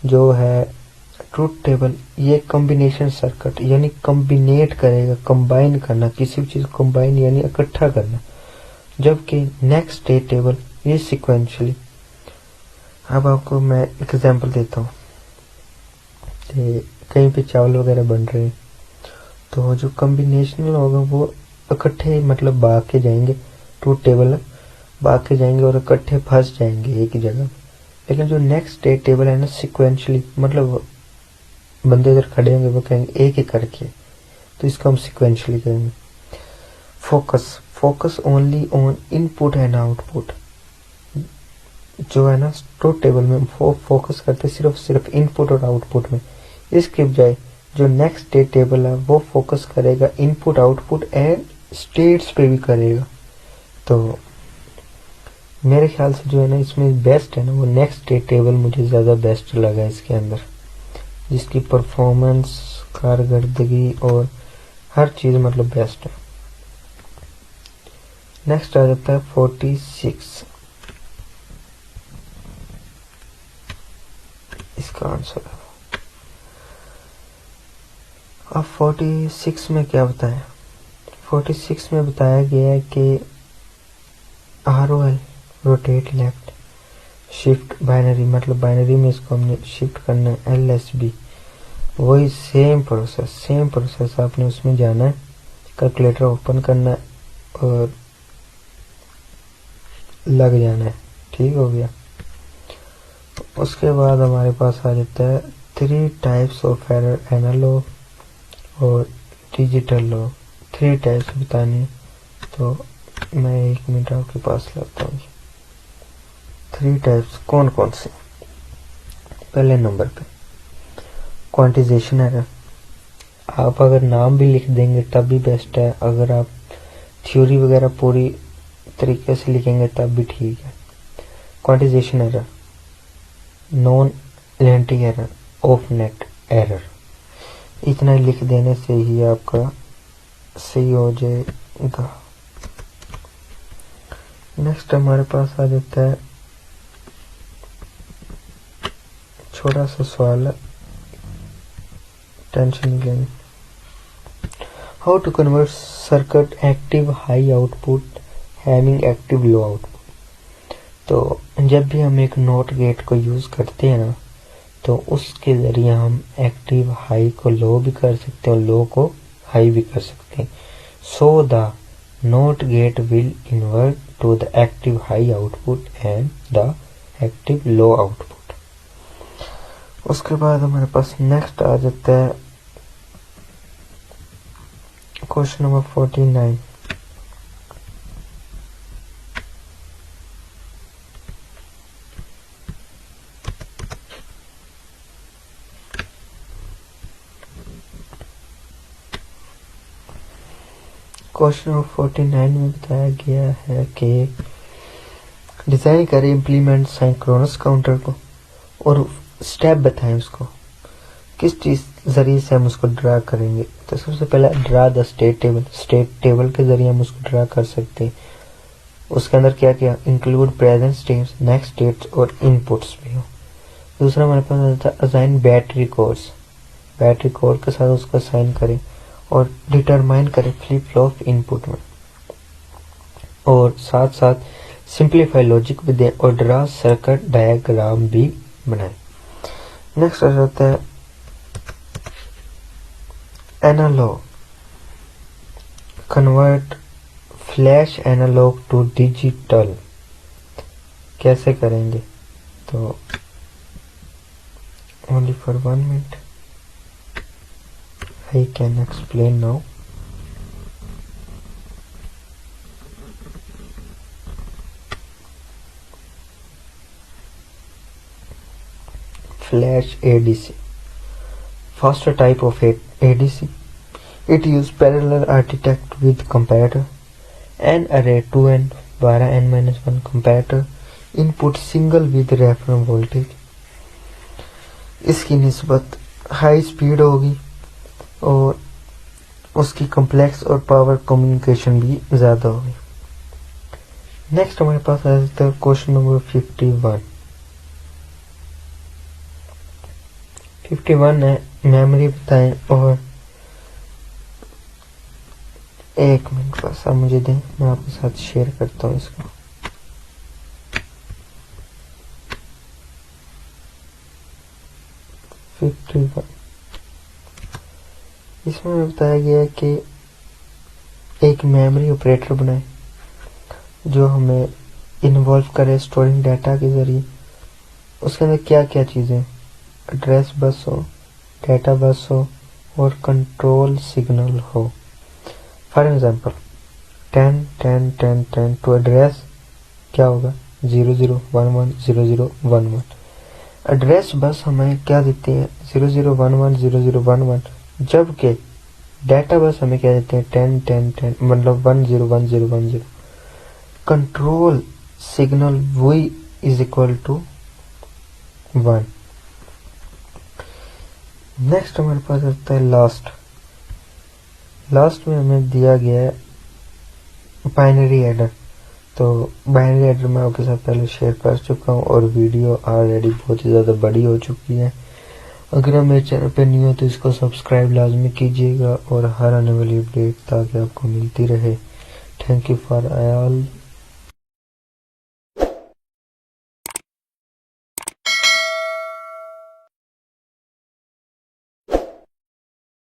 जो है ट्रूथ टेबल, ये कॉम्बिनेशन सर्किट यानी कॉम्बिनेट करेगा, कंबाइन करना, किसी भी चीज कंबाइन यानी इकट्ठा करना। जबकि नेक्स्ट स्टेट टेबल ये सिक्वेंशियली। अब आपको मैं एग्जांपल देता हूँ। कहीं पे चावल वगैरह बन रहे हैं तो जो कॉम्बिनेशनल होगा वो इकट्ठे मतलब भाग के जाएंगे, ट्रूथ टेबल भाग के जाएंगे और इकट्ठे फंस जाएंगे एक ही जगह। लेकिन जो नेक्स्ट स्टेट टेबल है ना सिक्वेंशियली, मतलब बंदे इधर खड़े होंगे वो कहेंगे एक ही करके, तो इसको हम सिक्वेंशियली करेंगे। Focus only on input and output. जो है ना ट्रूथ टेबल में फोकस करते सिर्फ इनपुट और आउटपुट में। इसके बजाय जो नेक्स्ट स्टेट टेबल है वो फोकस करेगा इनपुट, आउटपुट एंड स्टेट्स पे भी करेगा। तो मेरे ख्याल से जो है ना इसमें बेस्ट है ना वो नेक्स्ट स्टेट टेबल मुझे ज़्यादा बेस्ट लगा इसके अंदर, जिसकी परफॉर्मेंस, कारकर्दगी और हर चीज मतलब बेस्ट है। नेक्स्ट आ जाता है 46, इसका आंसर है। अब 46 में क्या बताया, 46 में बताया गया है कि ROL rotate left shift binary, मतलब बाइनरी में इसको हमने शिफ्ट करना है LSB, वही सेम प्रोसेस आपने उसमें जाना है, कैलकुलेटर ओपन करना है और लग जाना है। ठीक हो गया। उसके बाद हमारे पास आ जाता है 3 टाइप्स ऑफ एरर, एनालॉग और डिजिटल लॉग। 3 टाइप्स बताने, तो मैं 1 मिनट आपके पास लाता हूँ। 3 टाइप्स कौन कौन से। पहले नंबर पे क्वांटिजेशन एरर, आप अगर नाम भी लिख देंगे तब भी बेस्ट है, अगर आप थ्योरी वगैरह पूरी तरीके से लिखेंगे तब भी ठीक है। क्वांटिजेशन एरर, नॉन लेंटिंग एरर, ऑफ नेट एरर, इतना लिख देने से ही आपका सही हो जाएगा। नेक्स्ट हमारे पास आ जाता है छोटा सा सवाल है, टेंशन नहीं लेनी। How to convert circuit active high output having active low output. तो जब भी हम एक नॉट गेट को यूज करते हैं ना, तो उसके जरिए हम एक्टिव हाई को लो भी कर सकते हैं और लो को हाई भी कर सकते हैं। So the not gate will invert to the active high output and the active low output. उसके बाद हमारे पास नेक्स्ट आ जाता है क्वेश्चन नंबर 49। क्वेश्चन नंबर 49 में बताया गया है कि डिजाइन करें इम्प्लीमेंट सिंक्रोनस काउंटर को और स्टेप बताएं उसको, किस चीज जरिए से हम उसको ड्रा करेंगे। तो सबसे पहले draw the state table, state table के जरिए हम उसको ड्रा कर सकते हैं। उसके अंदर क्या क्या, include present states, next states और इनपुट्स भी हो। दूसरा हमारे पास आता है assign battery codes, battery code के साथ उसको असाइन करें और डिटरमाइन करें फ्लिप फ्लॉप इनपुट में, और साथ साथ सिंप्लीफाई लॉजिक भी दें और ड्रा सर्किट डायग्राम भी बनाएं। नेक्स्ट आ जाता है analog, convert flash analog to digital, कैसे करेंगे। तो only for 1 minute I can explain now. Flash ADC, faster type of ADC. It uses parallel architect with comparator, an array 2n 12n-1 comparator, input single with reference voltage. इसकी निस्बत हाई स्पीड होगी और उसकी कॉम्प्लेक्स और पावर कम्युनिकेशन भी ज़्यादा होगी। नेक्स्ट हमारे पास आ जाता है क्वेश्चन नंबर 51। 51 है मेमोरी बताएं, और 1 मिनट बस आप मुझे दें, मैं आपके साथ शेयर करता हूँ इसको। इसमें बताया गया है कि एक मेमोरी ऑपरेटर बनाए जो हमें इन्वॉल्व करे स्टोरिंग डाटा के जरिए। उसके अंदर क्या क्या चीजें, एड्रेस बस हो, डेटा बस हो और कंट्रोल सिग्नल हो। फॉर एग्जांपल 10 10 10 10 टू एड्रेस क्या होगा 00110011। एड्रेस बस हमें क्या देती है 00110011, जबकि डेटा बस हमें क्या देते हैं 10 10 10 मतलब 101010। Control signal V is equal to 1। नेक्स्ट हमारे पास आता है लास्ट लास्ट में हमें दिया गया है बाइनरी एडर। तो बाइनरी एडर मैं आपके साथ पहले शेयर कर चुका हूँ और वीडियो ऑलरेडी बहुत ही ज़्यादा बड़ी हो चुकी है। अगर आप मेरे चैनल पे न्यू हो तो इसको सब्सक्राइब लाजमी कीजिएगा और हर आने वाली अपडेट ताकि आपको मिलती रहे। Thank you for all.